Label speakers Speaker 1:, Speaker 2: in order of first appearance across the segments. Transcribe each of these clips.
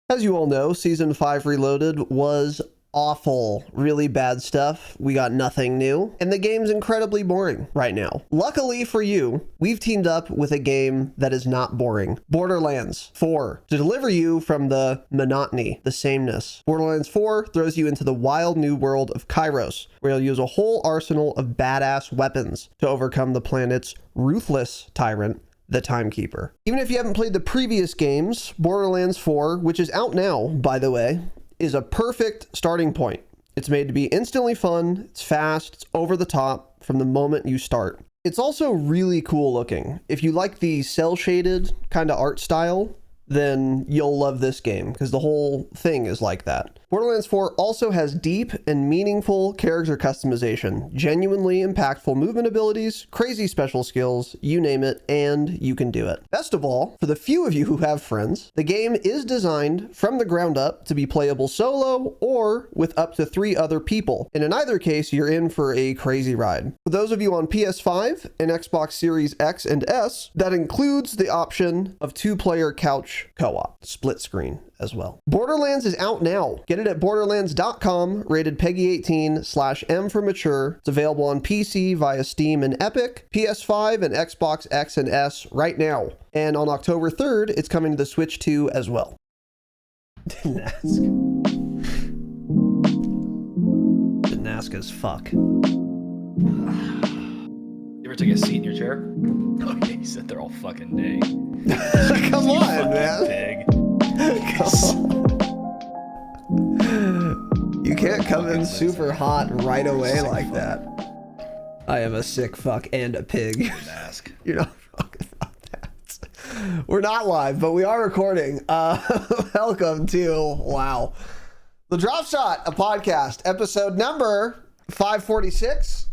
Speaker 1: As you all know, Season 5 Reloaded was awful. Really bad stuff. We got nothing new. And the game's incredibly boring right now. Luckily for you, we've teamed up with a game that is not boring. Borderlands 4. To deliver you from the monotony, the sameness. Borderlands 4 throws you into the wild new world of Kairos, where you'll use a whole arsenal of badass weapons to overcome the planet's ruthless tyrant, the Timekeeper. Even if you haven't played the previous games, Borderlands 4, which is out now, by the way, is a perfect starting point. It's made to be instantly fun, it's fast, it's over the top from the moment you start. It's also really cool looking. If you like the cel-shaded kind of art style, then you'll love this game because the whole thing is like that. Borderlands 4 also has deep and meaningful character customization, genuinely impactful movement abilities, crazy special skills, you name it, and you can do it. Best of all, for the few of you who have friends, the game is designed from the ground up to be playable solo or with up to 3 other people. And in either case, you're in for a crazy ride. For those of you on PS5 and Xbox Series X and S, that includes the option of 2-player couch co-op, split screen as well. Borderlands is out now. Get it at borderlands.com, rated PEGI 18/M for mature. It's available on PC via Steam and Epic, PS5 and Xbox X and S right now. And on October 3rd, it's coming to the Switch 2 as well. Didn't ask. Didn't ask as fuck.
Speaker 2: You ever take a seat in your chair? Oh, yeah, you sit there all fucking day.
Speaker 1: Come on, man.
Speaker 2: Pig.
Speaker 1: You can't come in super hot right away like that. I am a sick fuck and a pig.
Speaker 2: Ask.
Speaker 1: You're not wrong about that. We're not live, but we are recording. Welcome to, wow, the Dropshot, a podcast, episode number 546.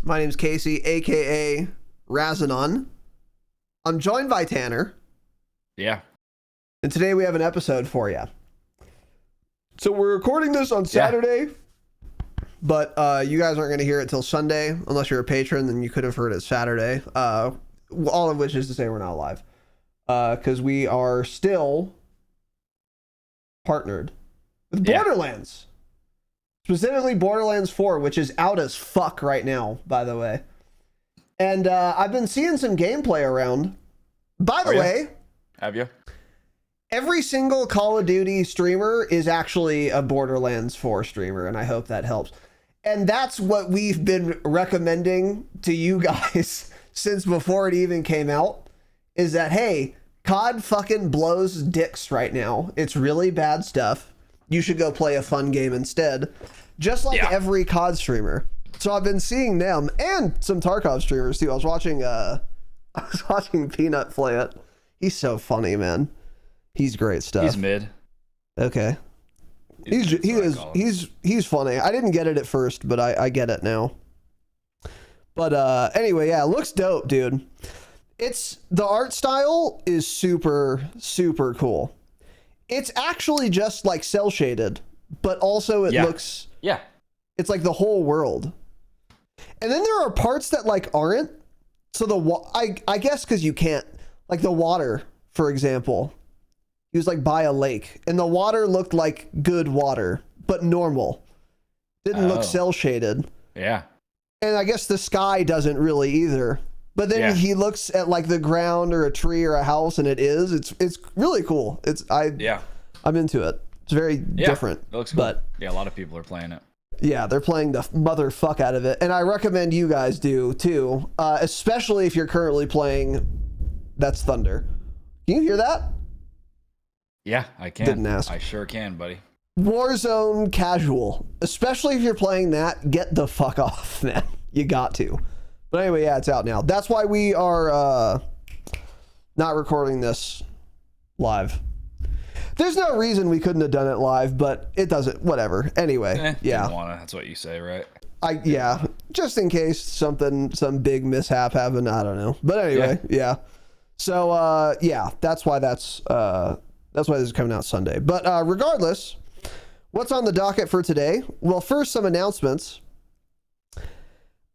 Speaker 1: My name's Casey, aka Razinon. I'm joined by Tanner.
Speaker 2: Yeah.
Speaker 1: And today we have an episode for you. So we're recording this on Saturday, but you guys aren't going to hear it till Sunday. Unless you're a patron, then you could have heard it Saturday. All of which is to say we're not live. Because we are still partnered with Borderlands. Specifically Borderlands 4, which is out as fuck right now, by the way. And I've been seeing some gameplay around. By the way...
Speaker 2: Have you?
Speaker 1: Every single Call of Duty streamer is actually a Borderlands 4 streamer, and I hope that helps. And that's what we've been recommending to you guys since before it even came out, is that, hey, COD fucking blows dicks right now. It's really bad stuff. You should go play a fun game instead. Just like every COD streamer. So I've been seeing them, and some Tarkov streamers too. I was watching Peanut play it. He's so funny, man. He's great stuff.
Speaker 2: He's mid.
Speaker 1: Okay. He's funny. I didn't get it at first, but I get it now. But anyway, yeah, it looks dope, dude. It's the art style is super cool. It's actually just like cel shaded, but also it looks it's like the whole world. And then there are parts that like aren't. So I guess because you can't, like the water, for example. He was like by a lake, and the water looked like good water, but normal. Didn't look cel shaded. Yeah. And I guess the sky doesn't really either. But then he looks at like the ground or a tree or a house, and it's really cool. I'm into it. It's very different.
Speaker 2: It looks cool. But a lot of people are playing it.
Speaker 1: Yeah, they're playing the motherfuck out of it, and I recommend you guys do too, especially if you're currently playing. That's Thunder. Can you hear that?
Speaker 2: Yeah, I can.
Speaker 1: Didn't ask.
Speaker 2: I sure can, buddy.
Speaker 1: Warzone casual, especially if you're playing that, get the fuck off, man. You got to. But anyway, yeah, it's out now. That's why we are not recording this live. There's no reason we couldn't have done it live, but it doesn't. Whatever. Anyway,
Speaker 2: Didn't wanna. That's what you say, right?
Speaker 1: Just in case some big mishap happened. I don't know. But anyway, So that's why this is coming out Sunday. But regardless, what's on the docket for today? Well, first, some announcements.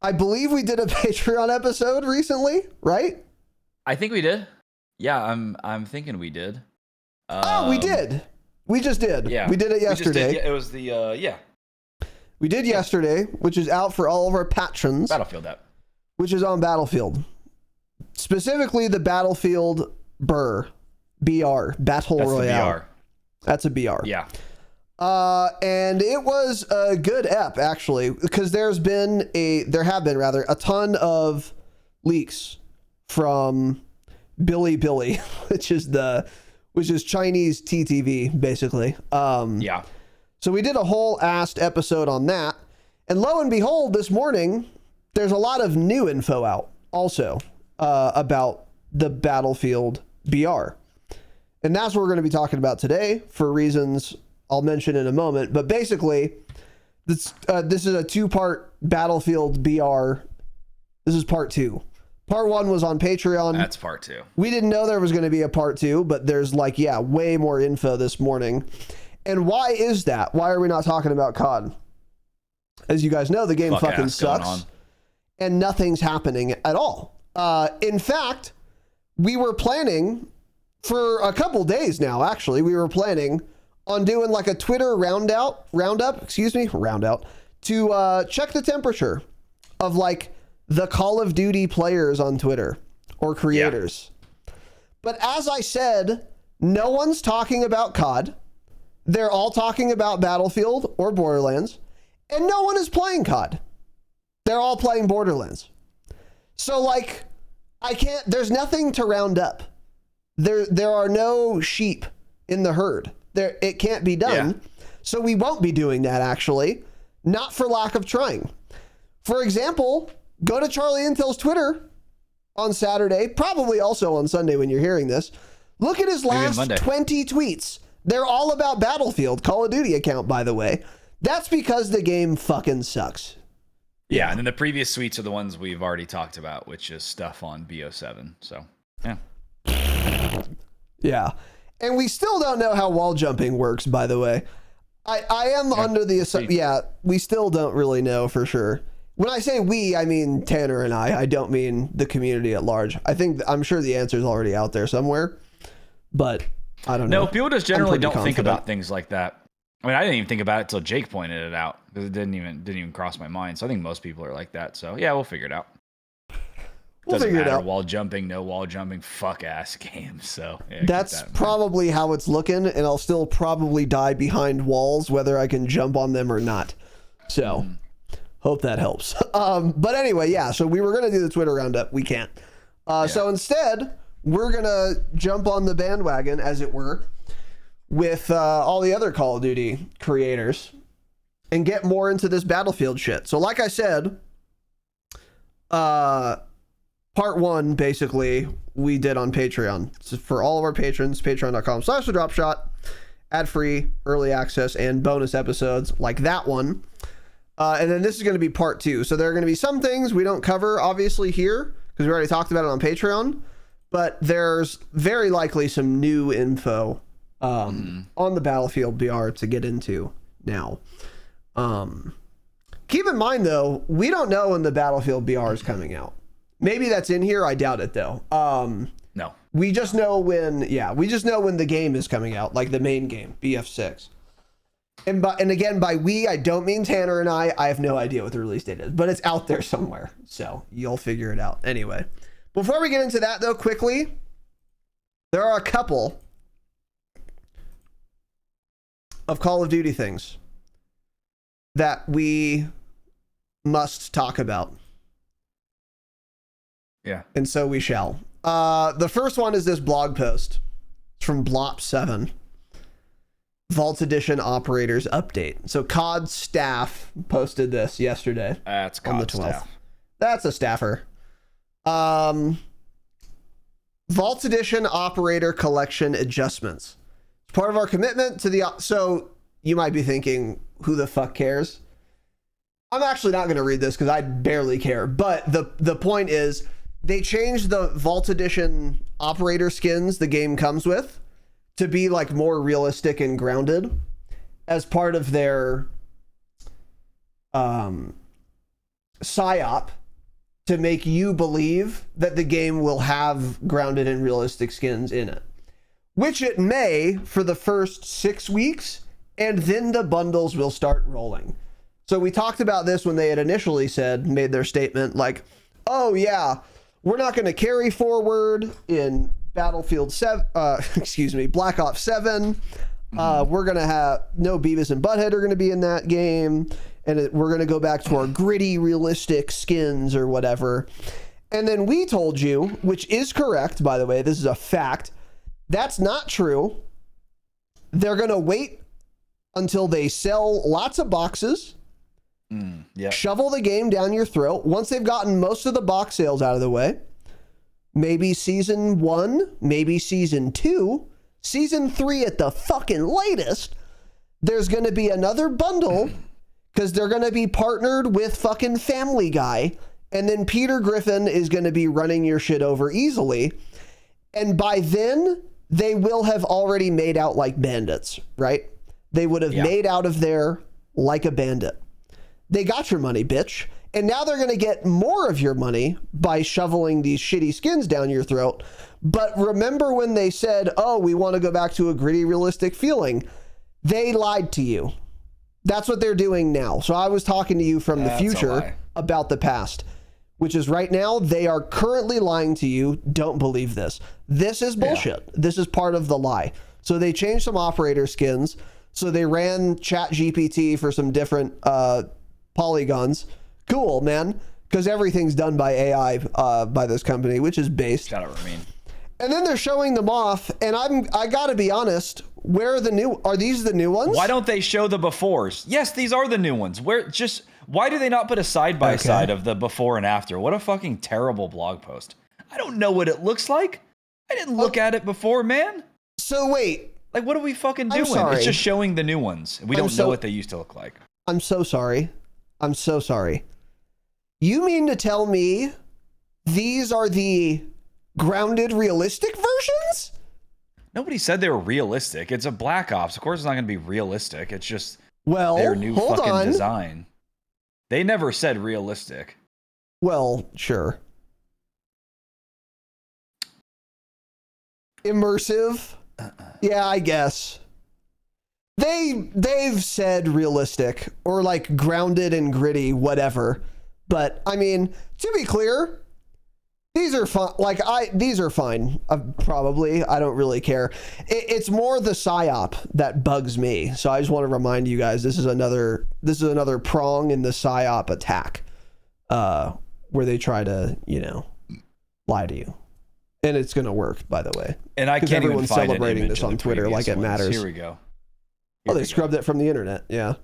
Speaker 1: I believe we did a Patreon episode recently, right?
Speaker 2: I think we did. Yeah, I'm thinking we did.
Speaker 1: We did. We just did.
Speaker 2: Yeah.
Speaker 1: We did it yesterday.
Speaker 2: It was the, yeah.
Speaker 1: We did yesterday, which is out for all of our patrons.
Speaker 2: Battlefield app.
Speaker 1: Which is on Battlefield. Specifically the Battlefield BR, Battle Royale. That's a BR.
Speaker 2: Yeah.
Speaker 1: And it was a good ep, actually, because there have been a ton of leaks from Billy, which is Chinese TTV, basically.
Speaker 2: Yeah.
Speaker 1: So we did a whole assed episode on that. And lo and behold, this morning, there's a lot of new info out also about the Battlefield BR. And that's what we're going to be talking about today for reasons I'll mention in a moment. But basically, this is a two-part Battlefield BR. This is part 2. Part 1 was on Patreon.
Speaker 2: That's part 2.
Speaker 1: We didn't know there was going to be a part 2, but there's way more info this morning. And why is that? Why are we not talking about COD? As you guys know, the game fucking sucks. And nothing's happening at all. In fact, we were planning for a couple days now, actually. We were planning on doing like a Twitter roundup to check the temperature of like the Call of Duty players on Twitter or creators. Yeah. But as I said, no one's talking about COD. They're all talking about Battlefield or Borderlands, and no one is playing COD. They're all playing Borderlands. So like, there's nothing to round up. There are no sheep in the herd. It can't be done. Yeah. So we won't be doing that, actually. Not for lack of trying. For example, go to Charlie Intel's Twitter on Saturday, probably also on Sunday when you're hearing this. Look at his last 20 tweets. They're all about Battlefield, Call of Duty account, by the way. That's because the game fucking sucks.
Speaker 2: Yeah, and then the previous tweets are the ones we've already talked about, which is stuff on BO7. So, yeah.
Speaker 1: Yeah. And we still don't know how wall jumping works, by the way. I am under the assumption, we still don't really know for sure. When I say we, I mean Tanner and I don't mean the community at large. I'm sure the answer is already out there somewhere, but I don't know.
Speaker 2: No, people just generally don't think about things like that. I mean, I didn't even think about it till Jake pointed it out because it didn't even cross my mind. So I think most people are like that. So yeah, we'll figure it out. Doesn't matter. Wall jumping, no wall jumping, fuck ass game. So yeah,
Speaker 1: that's probably how it's looking, and I'll still probably die behind walls whether I can jump on them or not. So hope that helps. But anyway, yeah. So we were gonna do the Twitter roundup. We can't. So instead, we're gonna jump on the bandwagon, as it were, with all the other Call of Duty creators and get more into this Battlefield shit. So like I said, part 1, basically, we did on Patreon. So for all of our patrons, patreon.com/Dropshot, ad-free, early access, and bonus episodes like that one. And then this is going to be part 2. So there are going to be some things we don't cover, obviously, here, because we already talked about it on Patreon. But there's very likely some new info on the Battlefield BR to get into now. Keep in mind, though, we don't know when the Battlefield BR is coming out. Maybe that's in here. I doubt it, though.
Speaker 2: No.
Speaker 1: We just know when the game is coming out, like the main game, BF6. And again, by we, I don't mean Tanner and I. I have no idea what the release date is, but it's out there somewhere. So you'll figure it out. Anyway, before we get into that, though, quickly, there are a couple of Call of Duty things that we must talk about.
Speaker 2: Yeah.
Speaker 1: And so we shall. The first one is this blog post. It's from Blop7. Vault Edition Operators Update. So COD staff posted this yesterday.
Speaker 2: That's COD
Speaker 1: on the 12th.
Speaker 2: Staff.
Speaker 1: That's a staffer. Vault Edition Operator Collection Adjustments. It's part of our commitment to the... So you might be thinking, who the fuck cares? I'm actually not going to read this because I barely care. But the point is, they changed the Vault Edition operator skins the game comes with to be like more realistic and grounded as part of their psyop to make you believe that the game will have grounded and realistic skins in it. which it may for the first 6 weeks, and then the bundles will start rolling. So we talked about this when they had initially made their statement like, oh yeah, we're not going to carry forward in Battlefield 7, Black Ops 7. We're going to have no Beavis and Butthead are going to be in that game. And we're going to go back to our gritty, realistic skins or whatever. And then we told you, which is correct, by the way, this is a fact. That's not true. They're going to wait until they sell lots of boxes. Shovel the game down your throat. Once they've gotten most of the box sales out of the way, maybe season 1, maybe season 2, season 3 at the fucking latest, there's going to be another bundle because they're going to be partnered with fucking Family Guy. And then Peter Griffin is going to be running your shit over easily. And by then, they will have already made out like bandits, right? They would have made out of there like a bandit. They got your money, bitch. And now they're going to get more of your money by shoveling these shitty skins down your throat. But remember when they said, oh, we want to go back to a gritty, realistic feeling? They lied to you. That's what they're doing now. So I was talking to you from the future about the past, which is right now, they are currently lying to you. Don't believe this. This is bullshit. Yeah. This is part of the lie. So they changed some operator skins. So they ran ChatGPT for some different polygons. Cool, man. Because everything's done by AI by this company, which is based.
Speaker 2: Shout out Ramin.
Speaker 1: And then they're showing them off, and I gotta be honest, where are these the new ones?
Speaker 2: Why don't they show the befores? Yes, these are the new ones. Why do they not put a side-by-side of the before and after? What a fucking terrible blog post. I don't know what it looks like. I didn't look at it before, man.
Speaker 1: So wait.
Speaker 2: Like, what are we fucking doing? It's just showing the new ones. We don't know what they used to look like.
Speaker 1: I'm so sorry. I'm so sorry. You mean to tell me these are the grounded realistic versions?
Speaker 2: Nobody said they were realistic. It's a Black Ops. Of course it's not going to be realistic. It's just
Speaker 1: their
Speaker 2: new fucking design. They never said realistic.
Speaker 1: Well, sure. Immersive? Yeah, I guess. They've said realistic or like grounded and gritty, whatever. But I mean, to be clear, these are fun. These are fine. Probably. I don't really care. It's more the psyop that bugs me. So I just want to remind you guys, this is another prong in the psyop attack, where they try to, lie to you. And it's going to work, by the way.
Speaker 2: And I can't even find
Speaker 1: celebrating this on Twitter like it matters.
Speaker 2: Here we go.
Speaker 1: They scrubbed it from the internet. Yeah.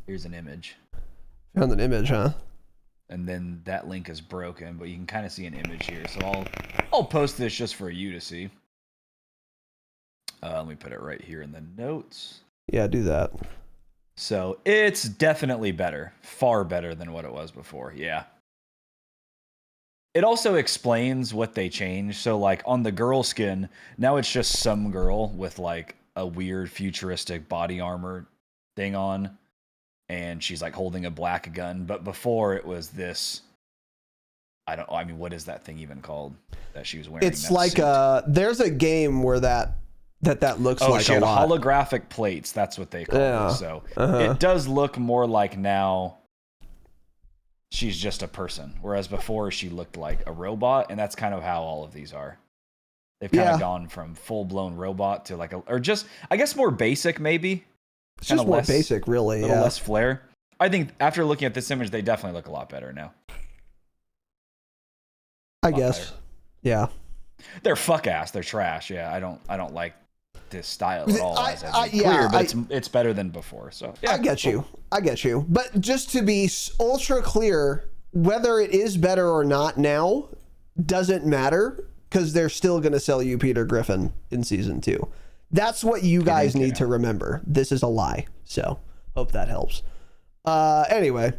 Speaker 2: Here's an image.
Speaker 1: Found an image, huh?
Speaker 2: And then that link is broken, but you can kind of see an image here. So I'll post this just for you to see. Let me put it right here in the notes.
Speaker 1: Yeah, do that.
Speaker 2: So it's definitely better. Far better than what it was before. Yeah. It also explains what they changed. So like on the girl skin, now it's just some girl with like a weird futuristic body armor thing on. And she's like holding a black gun. But before it was this, what is that thing even called that she was wearing?
Speaker 1: It's like there's a game where that looks like
Speaker 2: she
Speaker 1: a
Speaker 2: had
Speaker 1: lot.
Speaker 2: Holographic plates. That's what they call it. So it does look more like now she's just a person. Whereas before she looked like a robot. And that's kind of how all of these are. They've kind of gone from full blown robot to like I guess more basic maybe.
Speaker 1: It's just more basic, really.
Speaker 2: A little less flair. I think after looking at this image, they definitely look a lot better now.
Speaker 1: I guess.
Speaker 2: Better.
Speaker 1: Yeah.
Speaker 2: They're fuck ass. They're trash. Yeah, I don't like this style at all. Clear, but it's better than before. So yeah,
Speaker 1: I get you. But just to be ultra clear, whether it is better or not now doesn't matter because they're still going to sell you Peter Griffin in season 2. That's what you guys need to remember. This is a lie. So hope that helps. Anyway,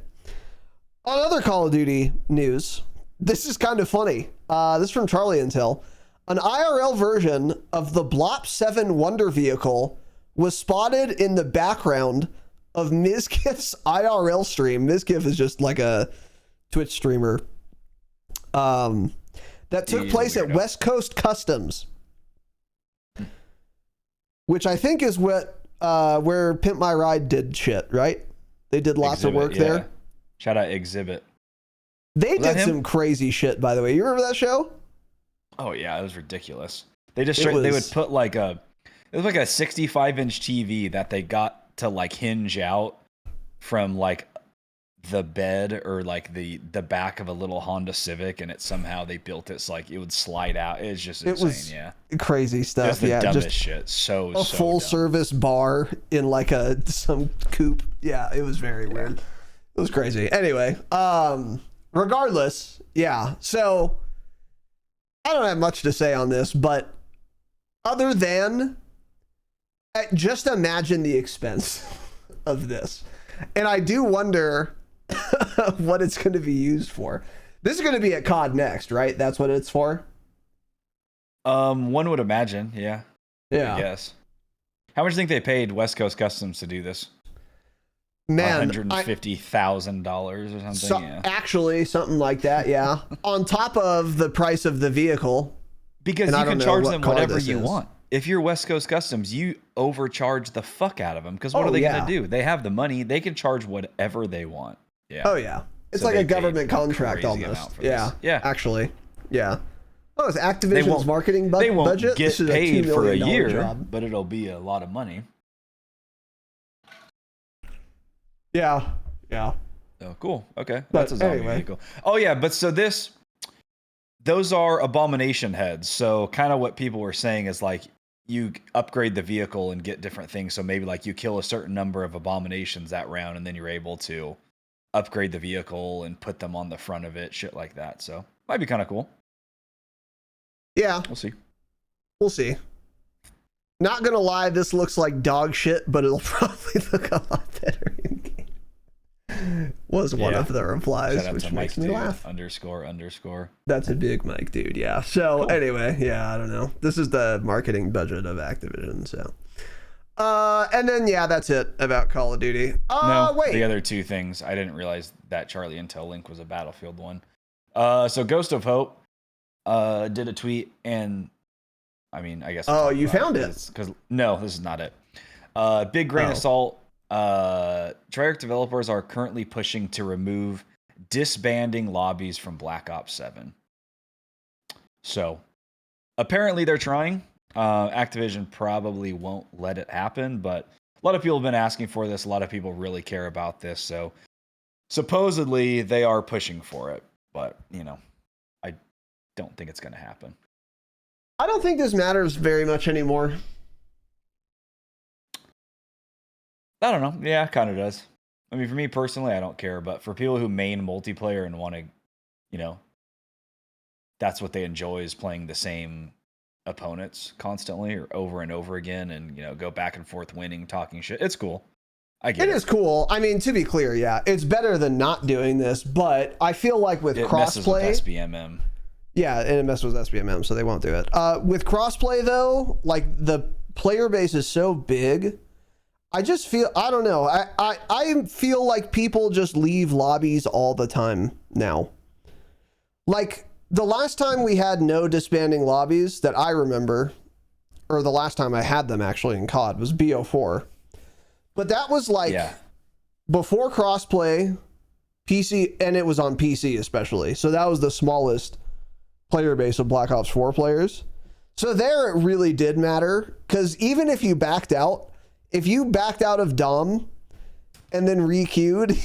Speaker 1: on other Call of Duty news, this is kind of funny. This is from Charlie Intel. An IRL version of the Blop 7 Wonder Vehicle was spotted in the background of Mizkif's IRL stream. Mizkif is just like a Twitch streamer. That took place at West Coast Customs. which I think is what where Pimp My Ride did shit, right? They did lots of work there.
Speaker 2: Shout out Exhibit.
Speaker 1: They did some crazy shit, by the way. You remember that show?
Speaker 2: Oh yeah, it was ridiculous. They just they would put like it was like a 65-inch TV that they got to like hinge out from like the bed or like the back of a little Honda Civic, and they built it so like it would slide out. It's just insane.
Speaker 1: Crazy stuff.
Speaker 2: Just the dumbest shit. So
Speaker 1: full service bar in like some coupe. Yeah, it was very weird. It was crazy. Anyway, regardless, yeah. So I don't have much to say on this, but other than just imagine the expense of this. And I do wonder what it's going to be used for. This is going to be at COD next, right? That's what it's for?
Speaker 2: One would imagine, yeah.
Speaker 1: Yeah.
Speaker 2: Yes. How much do you think they paid West Coast Customs to do this?
Speaker 1: Man,
Speaker 2: $150,000 or something. Yeah.
Speaker 1: Actually, something like that, yeah. On top of the price of the vehicle.
Speaker 2: Because you can charge them whatever you want. If you're West Coast Customs, you overcharge the fuck out of them. Because what are they going to do? They have the money. They can charge whatever they want. Yeah.
Speaker 1: Oh, yeah. It's like a government contract almost. Yeah.
Speaker 2: Yeah.
Speaker 1: Actually. Yeah. Oh, it's Activision's marketing budget?
Speaker 2: They won't get paid for a year,
Speaker 1: job.
Speaker 2: But it'll be a lot of money.
Speaker 1: Yeah. Yeah.
Speaker 2: Oh, cool. Okay. That's a zombie
Speaker 1: anyway.
Speaker 2: vehicle. Oh, yeah. But so those are abomination heads. So kind of what people were saying is like you upgrade the vehicle and get different things. So maybe like you kill a certain number of abominations that round, and then you're able to upgrade the vehicle and put them on the front of it, shit like that. So might be kind of cool.
Speaker 1: Yeah.
Speaker 2: We'll see.
Speaker 1: We'll see. Not gonna lie, this looks like dog shit, but it'll probably look a lot better in game. Was one of the replies, which makes me laugh.
Speaker 2: __.
Speaker 1: That's a big mic, dude. Yeah. So anyway, yeah, I don't know. This is the marketing budget of Activision. So, and then that's it about Call of Duty. Wait.
Speaker 2: The other two things, I didn't realize that Charlie Intel link was a Battlefield one. So Ghost of Hope did a tweet, and I mean, I guess.
Speaker 1: Oh, you found it?
Speaker 2: Because no, this is not it. Big grain of salt. Treyarch developers are currently pushing to remove disbanding lobbies from Black Ops 7. So apparently they're trying. Activision probably won't let it happen, but a lot of people have been asking for this. A lot of people really care about this. So supposedly they are pushing for it, but I don't think it's going to happen.
Speaker 1: I don't think this matters very much anymore.
Speaker 2: I don't know. Yeah, kind of does. I mean, for me personally, I don't care. But for people who main multiplayer and want to, that's what they enjoy is playing the same opponents constantly or over and over again and, go back and forth winning, talking shit. It's cool. I get it. It
Speaker 1: is cool. I mean, to be clear, yeah, it's better than not doing this. But I feel like with crossplay.
Speaker 2: Messes with SBMM.
Speaker 1: Yeah, and it messes with SBMM, so they won't do it. With crossplay, though, like the player base is so big. I just feel, I don't know. I feel like people just leave lobbies all the time now. Like the last time we had no disbanding lobbies that I remember, or the last time I had them actually in COD was BO4. But that was like before crossplay, PC, and it was on PC especially. So that was the smallest player base of Black Ops 4 players. So there it really did matter, because even if you backed out, if you backed out of Dom and then re-queued,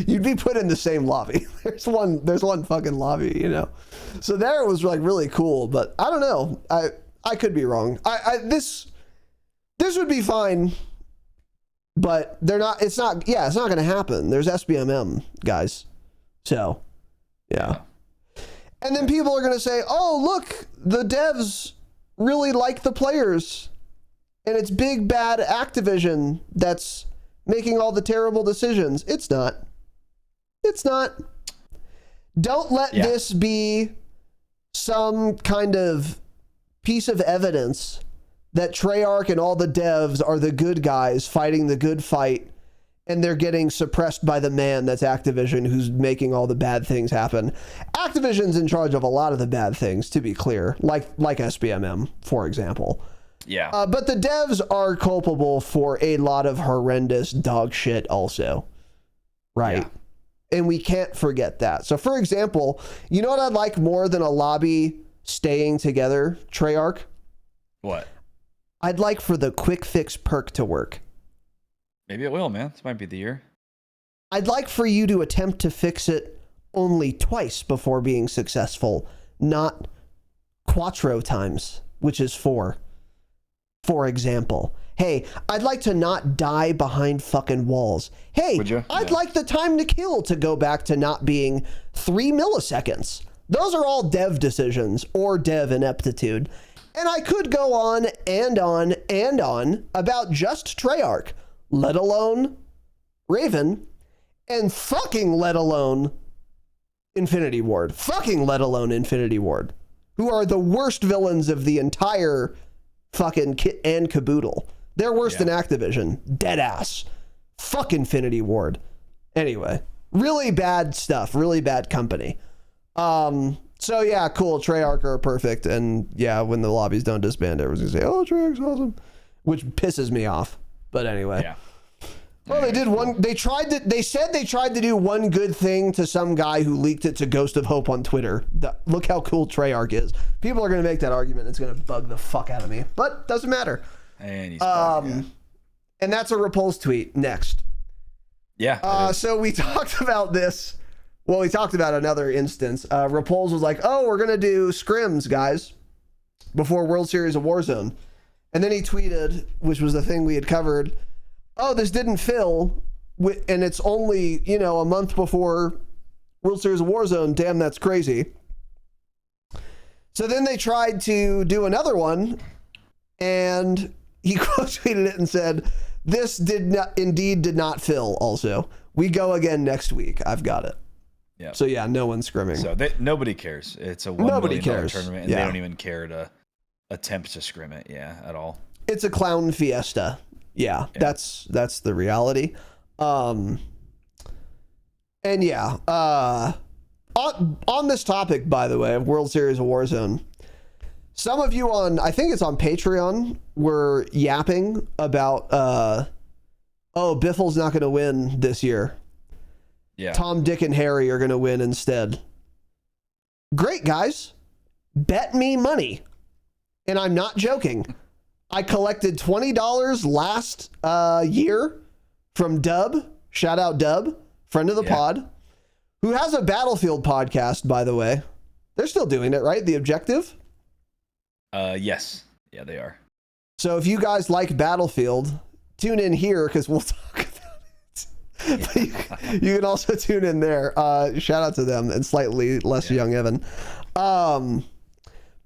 Speaker 1: you'd be put in the same lobby. There's one fucking lobby, So there it was like really cool, but I don't know. I could be wrong. This would be fine, but it's not going to happen. There's SBMM, guys. So, yeah. And then people are going to say, "Oh, look, the devs really like the players. And it's big bad Activision that's making all the terrible decisions." It's not. It's not. Don't let this be some kind of piece of evidence that Treyarch and all the devs are the good guys fighting the good fight, and they're getting suppressed by the man that's Activision, who's making all the bad things happen. Activision's in charge of a lot of the bad things, to be clear, like SBMM, for example.
Speaker 2: Yeah.
Speaker 1: But the devs are culpable for a lot of horrendous dog shit also. Right. Yeah. And we can't forget that. So, for example, you know what I'd like more than a lobby staying together, Treyarch?
Speaker 2: What?
Speaker 1: I'd like for the quick fix perk to work.
Speaker 2: Maybe it will, man. This might be the year.
Speaker 1: I'd like for you to attempt to fix it only twice before being successful, not quattro times, which is 4. For example, hey, I'd like to not die behind fucking walls. Hey, I'd like the time to kill to go back to not being 3 milliseconds. Those are all dev decisions or dev ineptitude. And I could go on and on and on about just Treyarch, let alone Raven, and fucking let alone Infinity Ward. Fucking let alone Infinity Ward, who are the worst villains of the entire fucking kit and caboodle. They're worse than Activision. Dead ass. Fuck Infinity Ward. Anyway, really bad stuff. Really bad company. So yeah, cool. Treyarch are perfect. And yeah, when the lobbies don't disband, everyone's gonna say, oh, Treyarch's awesome. Which pisses me off. But anyway. Yeah. Well, they said they tried to do one good thing to some guy who leaked it to Ghost of Hope on Twitter. Look how cool Treyarch is. People are going to make that argument. It's going to bug the fuck out of me, but doesn't matter.
Speaker 2: And
Speaker 1: that's a Repulse tweet next.
Speaker 2: Yeah.
Speaker 1: So we talked about this. Well, we talked about another instance. Repulse was like, oh, we're going to do scrims, guys, before World Series of Warzone. And then he tweeted, which was the thing we had covered, oh, this didn't fill, and it's only, a month before World Series of Warzone. Damn, that's crazy. So then they tried to do another one, and he quote tweeted it and said, this did not fill also. We go again next week. I've got it. Yeah. So yeah, no one's scrimming.
Speaker 2: So nobody cares. It's a $1 million tournament, and they don't even care to attempt to scrim it, at all.
Speaker 1: It's a clown fiesta. Yeah, that's the reality. On this topic, by the way, of World Series of Warzone, some of you I think it's on Patreon, were yapping about, Biffle's not going to win this year. Yeah. Tom, Dick, and Harry are going to win instead. Great, guys. Bet me money. And I'm not joking. I collected $20 last year from Dub. Shout out Dub, friend of the pod, who has a Battlefield podcast, by the way. They're still doing it, right? The Objective?
Speaker 2: Yes. Yeah, they are.
Speaker 1: So if you guys like Battlefield, tune in here because we'll talk about it. But you can also tune in there. Shout out to them and slightly less young Evan.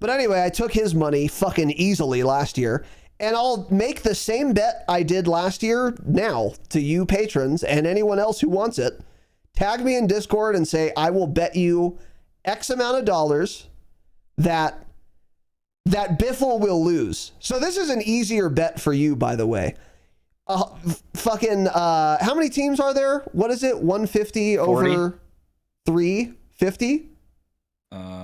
Speaker 1: But anyway, I took his money fucking easily last year, and I'll make the same bet I did last year now to you patrons and anyone else who wants it. Tag me in Discord and say, I will bet you X amount of dollars that Biffle will lose. So this is an easier bet for you, by the way. How many teams are there? What is it? 150 40? Over 350?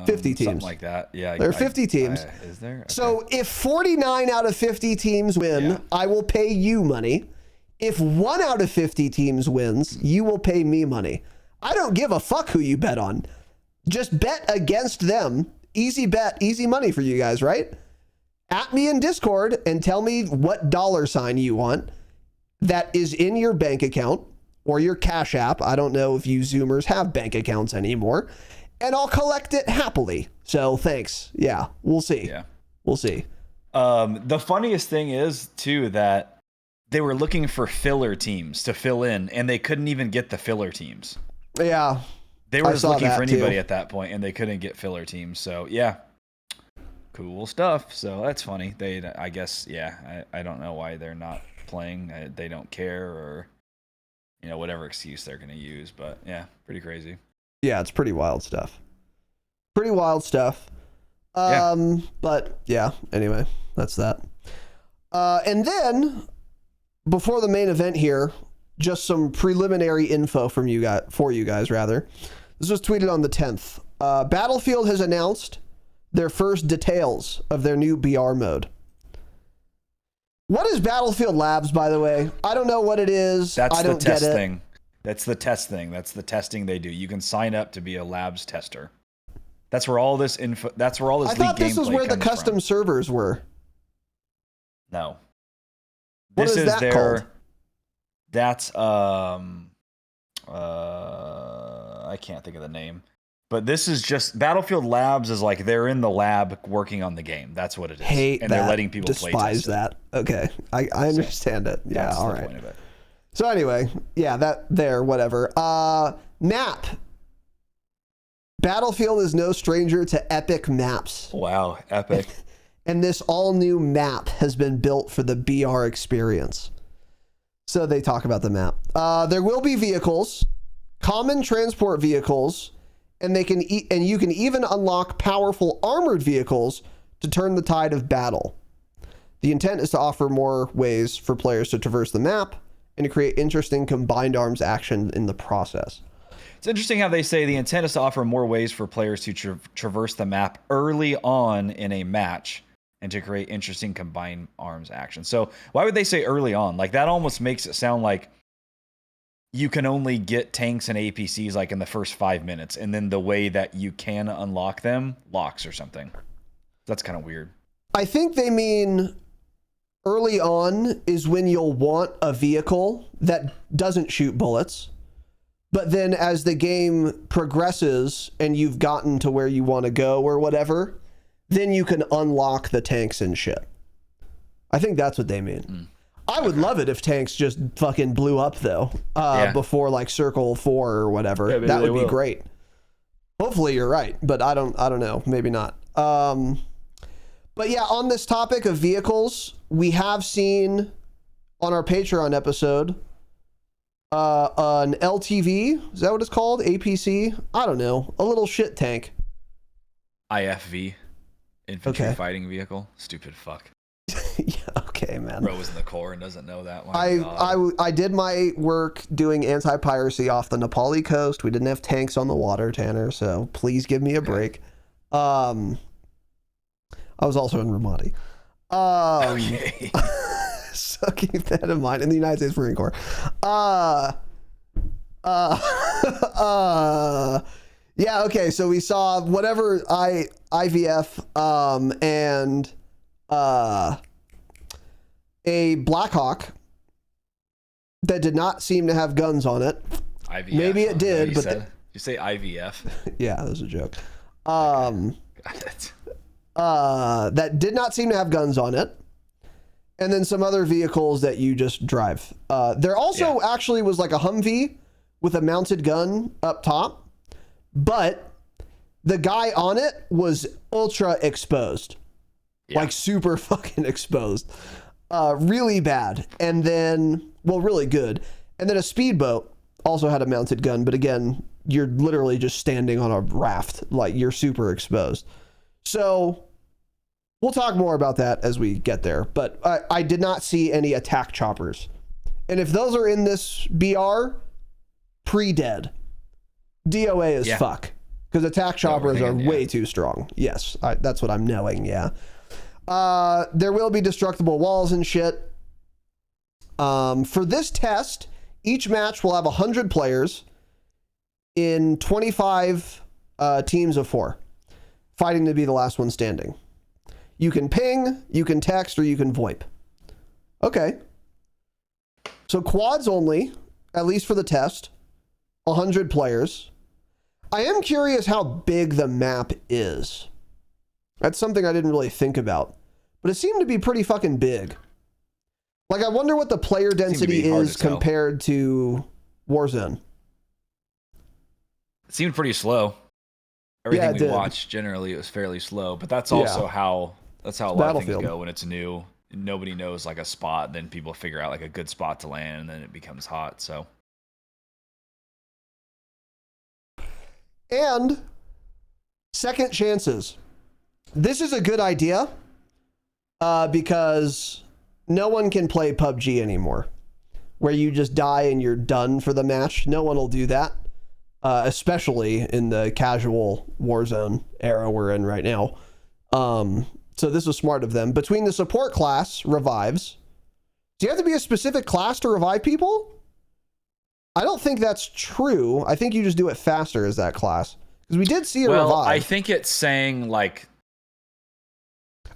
Speaker 1: 50 teams.
Speaker 2: Something like that. Yeah.
Speaker 1: There are 50 teams.
Speaker 2: Is there? Okay.
Speaker 1: So if 49 out of 50 teams win, I will pay you money. If 1 out of 50 teams wins, you will pay me money. I don't give a fuck who you bet on. Just bet against them. Easy bet, easy money for you guys, right? At me in Discord and tell me what $sign you want that is in your bank account or your Cash App. I don't know if you Zoomers have bank accounts anymore. And I'll collect it happily. So thanks. Yeah, we'll see.
Speaker 2: Yeah,
Speaker 1: we'll see.
Speaker 2: The funniest thing is too that they were looking for filler teams to fill in, and they couldn't even get the filler teams.
Speaker 1: Yeah,
Speaker 2: they were just looking for anybody at that point, and they couldn't get filler teams. So yeah, cool stuff. So that's funny. I guess, I don't know why they're not playing. They don't care, or whatever excuse they're gonna use. But yeah, pretty crazy.
Speaker 1: Yeah, it's pretty wild stuff. But yeah, anyway, that's that. And then before the main event here, just some preliminary info from you guys, This was tweeted on the 10th. Battlefield has announced their first details of their new BR mode. What is Battlefield Labs, by the way? I don't know what it is. I don't get it.
Speaker 2: Thing. That's the test thing. That's the testing they do. You can sign up to be a Labs tester. That's where all this info. That's where all this. I thought
Speaker 1: this was where the custom servers were.
Speaker 2: No.
Speaker 1: What is that called?
Speaker 2: That's I can't think of the name. But this is just Battlefield Labs is like they're in the lab working on the game. That's what it is.
Speaker 1: Hate
Speaker 2: and
Speaker 1: that.
Speaker 2: They're letting people
Speaker 1: despise that. Okay, I understand it. Yeah, all right. So anyway, yeah, whatever. Map. Battlefield is no stranger to epic maps.
Speaker 2: Wow, epic.
Speaker 1: And this all new map has been built for the BR experience. So they talk about the map. There will be vehicles, common transport vehicles. And you can even unlock powerful armored vehicles to turn the tide of battle. The intent is to offer more ways for players to traverse the map and to create interesting combined arms action in the process.
Speaker 2: It's interesting how they say the intent is to offer more ways for players to traverse the map early on in a match and to create interesting combined arms action. So why would they say early on? Like that almost makes it sound like you can only get tanks and APCs like in the first 5 minutes, and then the way that you can unlock them locks or something. That's kind of weird.
Speaker 1: I think they mean early on is when you'll want a vehicle that doesn't shoot bullets, but then as the game progresses and you've gotten to where you want to go or whatever, then you can unlock the tanks and shit. I think that's what they mean. I would love it if tanks just fucking blew up though, before like Circle 4 or whatever. That would be great. Hopefully you're right, but I don't know. Maybe not. But yeah, on this topic of vehicles, we have seen on our Patreon episode an LTV. Is that what it's called? APC? I don't know. A little shit tank.
Speaker 2: IFV. Infantry Fighting Vehicle. Stupid fuck.
Speaker 1: Yeah, okay, man.
Speaker 2: Bro was in the Corps and doesn't know that one.
Speaker 1: I did my work doing anti-piracy off the Nepali coast. We didn't have tanks on the water, Tanner, so please give me a break. I was also in Ramadi.
Speaker 2: Okay.
Speaker 1: So keep that in mind. In the United States Marine Corps. Yeah, okay, so we saw whatever IVF and a Blackhawk that did not seem to have guns on it.
Speaker 2: IVF.
Speaker 1: Maybe it did, but
Speaker 2: you say IVF?
Speaker 1: Yeah, that was a joke.
Speaker 2: Got it.
Speaker 1: That did not seem to have guns on it. And then some other vehicles that you just drive. There also actually was like a Humvee with a mounted gun up top, but the guy on it was ultra exposed. Like super fucking exposed. Really bad. And then, well, really good. And then a speedboat also had a mounted gun, but again, you're literally just standing on a raft. Like you're super exposed. So we'll talk more about that as we get there. But I did not see any attack choppers. And if those are in this BR, pre-dead. DOA is fuck. Because attack choppers are way too strong. Yes, that's what I'm knowing, yeah. There will be destructible walls and shit. For this test, each match will have 100 players in 25 teams of 4, fighting to be the last one standing. You can ping, you can text, or you can VoIP. Okay. So quads only, at least for the test, 100 players. I am curious how big the map is. That's something I didn't really think about. But it seemed to be pretty fucking big. Like, I wonder what the player density is compared to Warzone.
Speaker 2: It seemed pretty slow. Everything we watched, generally, it was fairly slow. But that's also how a lot of things go when it's new. Nobody knows, like, a spot. Then people figure out, like, a good spot to land, and then it becomes hot, so.
Speaker 1: And second chances. This is a good idea because no one can play PUBG anymore, where you just die and you're done for the match. No one will do that, especially in the casual Warzone era we're in right now. So this was smart of them. Between the support class, Revives, Do you have to be a specific class to revive people? I don't think that's true. I think you just do it faster as that class. Because we did see a revive.
Speaker 2: I think it's saying like...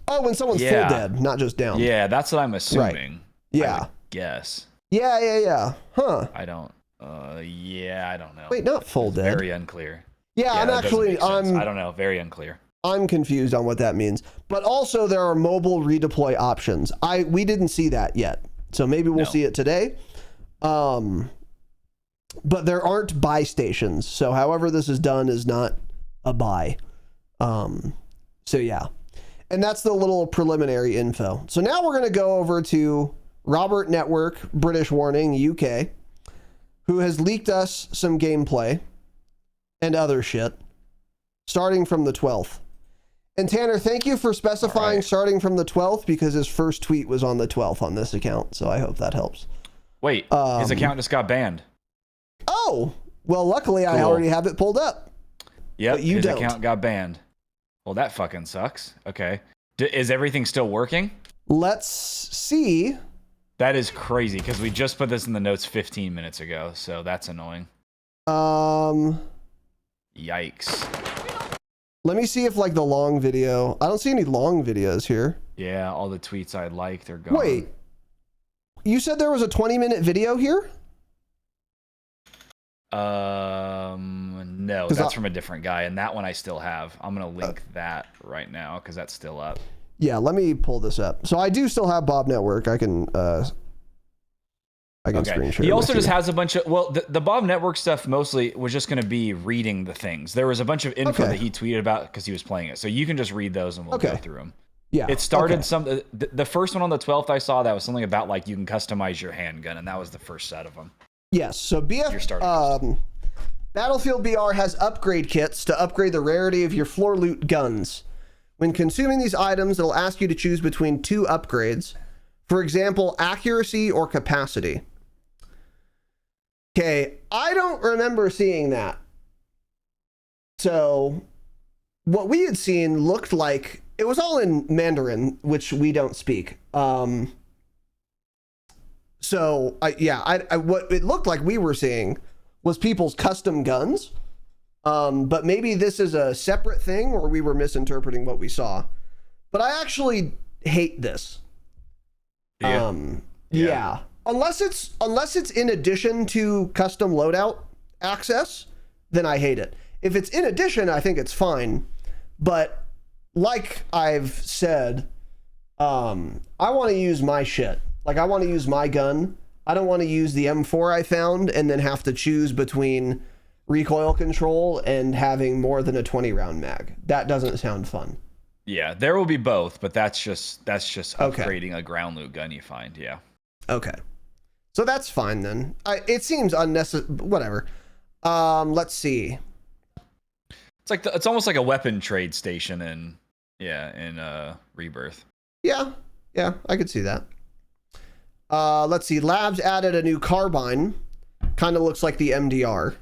Speaker 1: Oh, when someone's full dead, not just down.
Speaker 2: Yeah, that's what I'm assuming.
Speaker 1: Right. Yeah.
Speaker 2: I would guess.
Speaker 1: Yeah. Huh.
Speaker 2: I don't... I don't know.
Speaker 1: Wait, not full dead.
Speaker 2: Very unclear.
Speaker 1: Yeah, I'm actually...
Speaker 2: I don't know. Very unclear.
Speaker 1: I'm confused on what that means. But also there are mobile redeploy options. We didn't see that yet. So maybe we'll see it today. But there aren't buy stations. So however this is done is not a buy. So yeah. And that's the little preliminary info. So now we're going to go over to Robert Network, British Warning, UK, who has leaked us some gameplay and other shit starting from the 12th. And Tanner, thank you for specifying starting from the 12th because his first tweet was on the 12th on this account. So I hope that helps.
Speaker 2: Wait, his account just got banned.
Speaker 1: Oh, well, luckily I already have it pulled up.
Speaker 2: Yep, his account got banned. Well, that fucking sucks. Okay. Is everything still working?
Speaker 1: Let's see.
Speaker 2: That is crazy because we just put this in the notes 15 minutes ago. So that's annoying. Yikes.
Speaker 1: Let me see if like the long video. I don't see any long videos here.
Speaker 2: Yeah, all the tweets I liked are gone.
Speaker 1: Wait. You said there was a 20-minute video here?
Speaker 2: No, that's from a different guy, and that one I still have. I'm gonna link that right now because that's still up.
Speaker 1: Yeah, let me pull this up. So I do still have Bob Network. I can screen share.
Speaker 2: He also just has a bunch of the Bob Network stuff mostly was just gonna be reading the things. There was a bunch of info that he tweeted about because he was playing it, so you can just read those and we'll go through them.
Speaker 1: Yeah,
Speaker 2: it started the first one on the 12th I saw that was something about like you can customize your handgun, and that was the first set of them.
Speaker 1: Yes, so Battlefield BR has upgrade kits to upgrade the rarity of your floor loot guns. When consuming these items, it'll ask you to choose between two upgrades. For example, accuracy or capacity. Okay, I don't remember seeing that. So, what we had seen looked like... It was all in Mandarin, which we don't speak. What it looked like we were seeing was people's custom guns. But maybe this is a separate thing or we were misinterpreting what we saw. But I actually hate this. Yeah. Unless it's in addition to custom loadout access, then I hate it. If it's in addition, I think it's fine. But like I've said, I want to use my shit. Like I want to use my gun. I don't want to use the M4 I found and then have to choose between recoil control and having more than a 20 round mag. That doesn't sound fun.
Speaker 2: Yeah, there will be both, but that's just upgrading a ground loot gun you find. Yeah. Okay.
Speaker 1: So that's fine then. It seems unnecessary. Whatever. Let's see.
Speaker 2: It's almost like a weapon trade station in Rebirth.
Speaker 1: Yeah, I could see that. Let's see. Labs added a new carbine. Kind of looks like the MDR.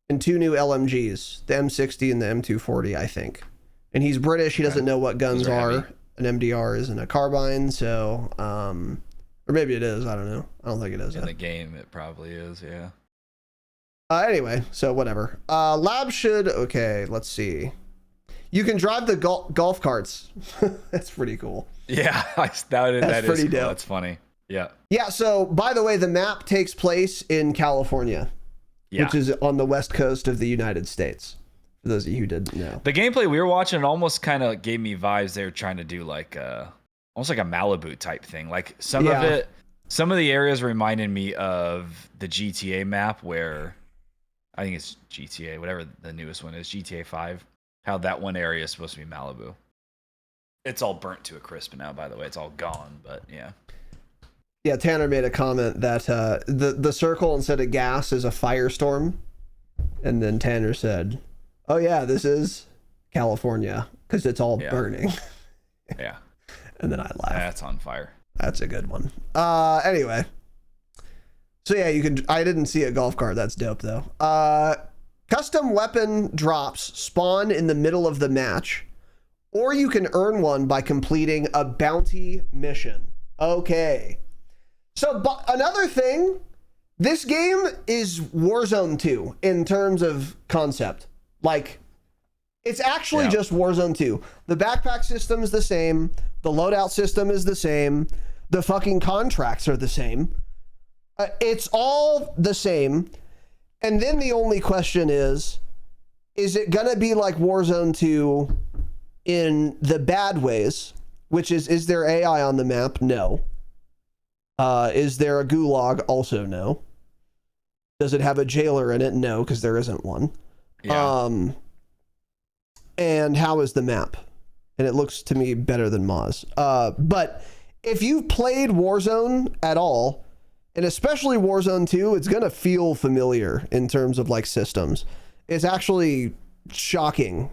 Speaker 1: And two new LMGs. The M60 and the M240, I think. And he's British. He doesn't know what guns are. An MDR isn't a carbine, so... or maybe it is. I don't know. I don't think it is.
Speaker 2: In the game, it probably is, yeah.
Speaker 1: Anyway, so whatever. Labs should... Okay, let's see. You can drive the golf carts. That's pretty cool.
Speaker 2: Yeah, that is
Speaker 1: pretty
Speaker 2: cool.
Speaker 1: dope.
Speaker 2: That's funny. Yeah.
Speaker 1: Yeah, so by the way, the map takes place in California, which is on the west coast of the United States. For those of you who didn't know.
Speaker 2: The gameplay we were watching almost kind of gave me vibes they were trying to do like almost like a Malibu type thing. Like some of the areas reminded me of the GTA map where I think it's GTA, whatever the newest one is, GTA 5. How that one area is supposed to be Malibu. It's all burnt to a crisp now, by the way. It's all gone, but yeah.
Speaker 1: Yeah, Tanner made a comment that the circle instead of gas is a firestorm. And then Tanner said, oh yeah, this is California because it's all burning.
Speaker 2: Yeah.
Speaker 1: And then I laughed.
Speaker 2: That's on fire.
Speaker 1: That's a good one. Anyway. So yeah, I didn't see a golf cart. That's dope though. Custom weapon drops spawn in the middle of the match, or you can earn one by completing a bounty mission. Okay. So, but another thing, this game is Warzone 2 in terms of concept. Like, it's actually just Warzone 2. The backpack system is the same. The loadout system is the same. The fucking contracts are the same. It's all the same. And then the only question is it going to be like Warzone 2 in the bad ways? Which is there AI on the map? No. Is there a gulag? Also no. Does it have a jailer in it? No, because there isn't one.
Speaker 2: Yeah.
Speaker 1: And how is the map? And it looks to me better than Moz. But if you've played Warzone at all, and especially Warzone 2, it's going to feel familiar in terms of like systems. It's actually shocking.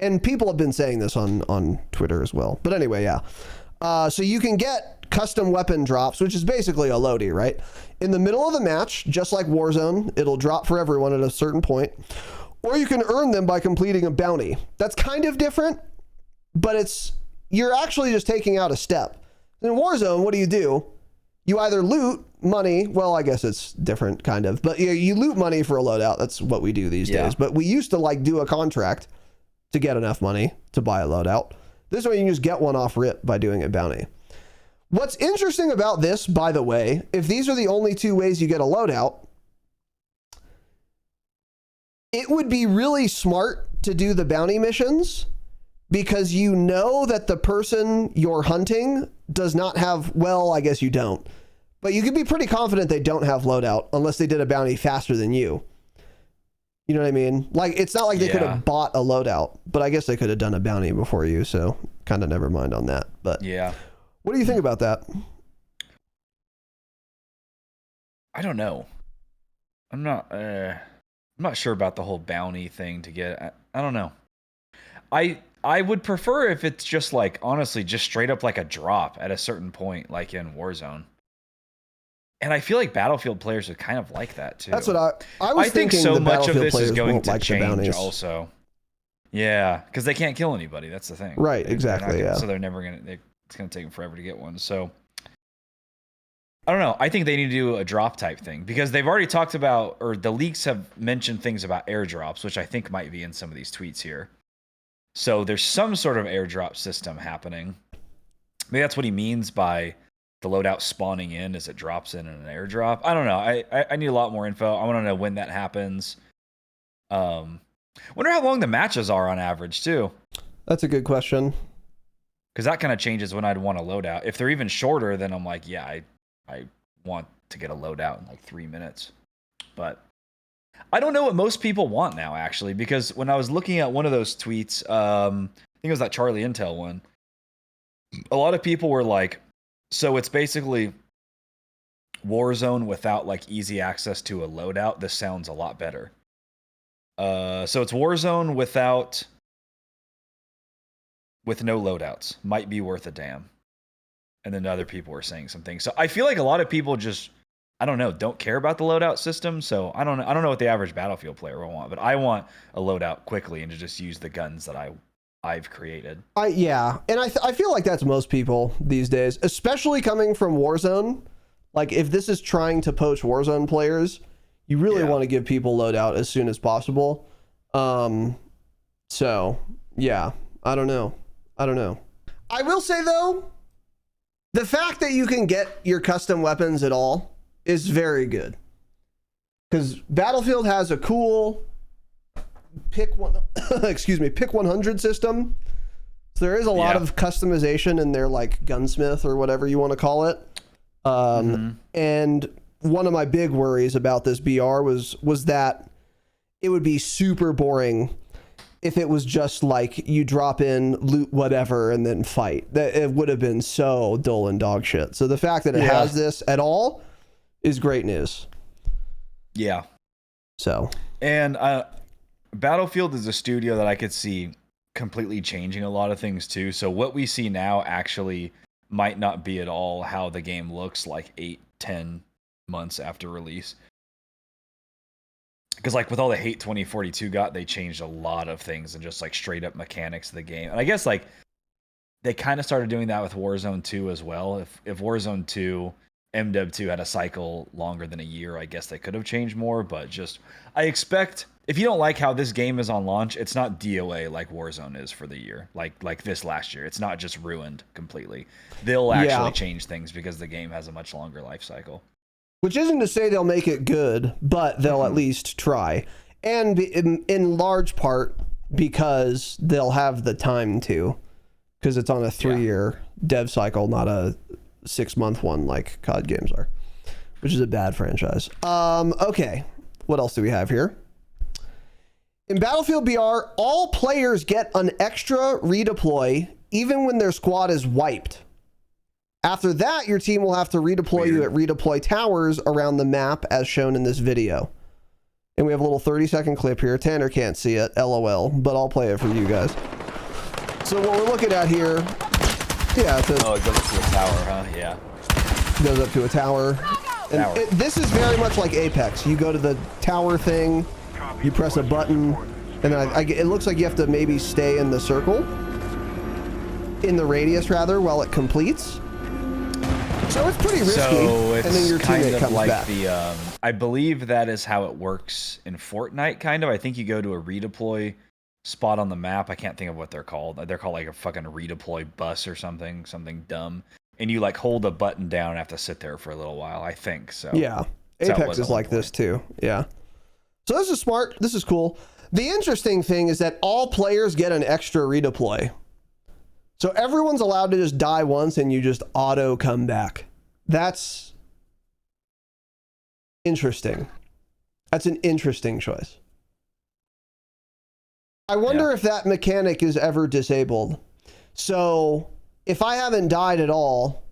Speaker 1: And people have been saying this on Twitter as well. But anyway, yeah. So you can get custom weapon drops, which is basically a loadie, right? In the middle of the match, just like Warzone, it'll drop for everyone at a certain point. Or you can earn them by completing a bounty. That's kind of different, but you're actually just taking out a step. In Warzone, what do? You either loot money. Well, I guess it's different, kind of. But you loot money for a loadout. That's what we do these days. But we used to like do a contract to get enough money to buy a loadout. This way you can just get one off rip by doing a bounty. What's interesting about this, by the way, if these are the only two ways you get a loadout, it would be really smart to do the bounty missions because you know that the person you're hunting does not have, well, I guess you don't, but you could be pretty confident they don't have loadout unless they did a bounty faster than you. You know what I mean? Like, it's not like they could have bought a loadout, but I guess they could have done a bounty before you, so kind of never mind on that. But
Speaker 2: yeah.
Speaker 1: What do you think about that?
Speaker 2: I don't know. I'm not sure about the whole bounty thing to get. I don't know. I would prefer if it's just like, honestly, just straight up like a drop at a certain point, like in Warzone. And I feel like Battlefield players would kind of like that too.
Speaker 1: That's what I was thinking.
Speaker 2: I think so much of this
Speaker 1: is
Speaker 2: going to
Speaker 1: like
Speaker 2: change also. Yeah, because they can't kill anybody. That's the thing.
Speaker 1: Right, exactly, yeah.
Speaker 2: So they're never going to, it's going to take them forever to get one. So I don't know. I think they need to do a drop type thing because they've already talked about, or the leaks have mentioned things about airdrops, which I think might be in some of these tweets here. So there's some sort of airdrop system happening. Maybe that's what he means by the loadout spawning in as it drops in an airdrop. I don't know. I need a lot more info. I want to know when that happens. Wonder how long the matches are on average too.
Speaker 1: That's a good question.
Speaker 2: Because that kind of changes when I'd want a loadout. If they're even shorter, then I'm like, yeah, I want to get a loadout in like 3 minutes. But I don't know what most people want now, actually, because when I was looking at one of those tweets, I think it was that Charlie Intel one, a lot of people were like, so it's basically Warzone without like easy access to a loadout. This sounds a lot better. So it's Warzone with no loadouts. Might be worth a damn. And then other people were saying some things. So I feel like a lot of people just, I don't know, don't care about the loadout system. So I don't know what the average Battlefield player will want, but I want a loadout quickly and to just use the guns that I've created.
Speaker 1: Yeah, and I feel like that's most people these days, especially coming from Warzone. Like, if this is trying to poach Warzone players, you really want to give people loadout as soon as possible. So, yeah, I don't know. I will say, though, the fact that you can get your custom weapons at all is very good. Because Battlefield has a cool pick 100 system. So there is a lot of customization in their like gunsmith or whatever you want to call it. And one of my big worries about this BR was that it would be super boring if it was just like you drop in, loot whatever, and then fight. That it would have been so dull and dog shit. So the fact that it has this at all is great news.
Speaker 2: Yeah.
Speaker 1: So.
Speaker 2: And Battlefield is a studio that I could see completely changing a lot of things too. So what we see now actually might not be at all how the game looks like 8-10 months after release. Because like with all the hate 2042 got, they changed a lot of things and just like straight up mechanics of the game. And I guess like they kind of started doing that with Warzone 2 as well. If Warzone 2 MW2 had a cycle longer than a year, I guess they could have changed more, but just I expect if you don't like how this game is on launch, it's not DOA like Warzone is for the year, like this last year. It's not just ruined completely. They'll actually change things because the game has a much longer life cycle.
Speaker 1: Which isn't to say they'll make it good, but they'll at least try. And in large part because they'll have the time to, because it's on a 3-year dev cycle, not a 6-month one like COD games are, which is a bad franchise. Okay, what else do we have here? In Battlefield BR, all players get an extra redeploy even when their squad is wiped. After that, your team will have to redeploy you at redeploy towers around the map as shown in this video. And we have a little 30-second clip here. Tanner can't see it, LOL, but I'll play it for you guys. So what we're looking at here, it goes
Speaker 2: up to a tower, huh? Yeah.
Speaker 1: It goes up to a tower. And this is very much like Apex. You go to the tower thing, you press a button, and then it looks like you have to maybe stay in the circle, in the radius rather, while it completes. So it's pretty risky,
Speaker 2: and
Speaker 1: then your teammate comes
Speaker 2: like
Speaker 1: back.
Speaker 2: I believe that is how it works in Fortnite, kind of. I think you go to a redeploy spot on the map. I can't think of what they're called. They're called like a fucking redeploy bus or something dumb. And you like hold a button down and have to sit there for a little while, I think. So
Speaker 1: yeah, Apex is like this too. Yeah. So this is smart. This is cool. The interesting thing is that all players get an extra redeploy. So everyone's allowed to just die once and you just auto come back. That's interesting. That's an interesting choice. I wonder if that mechanic is ever disabled. So if I haven't died at all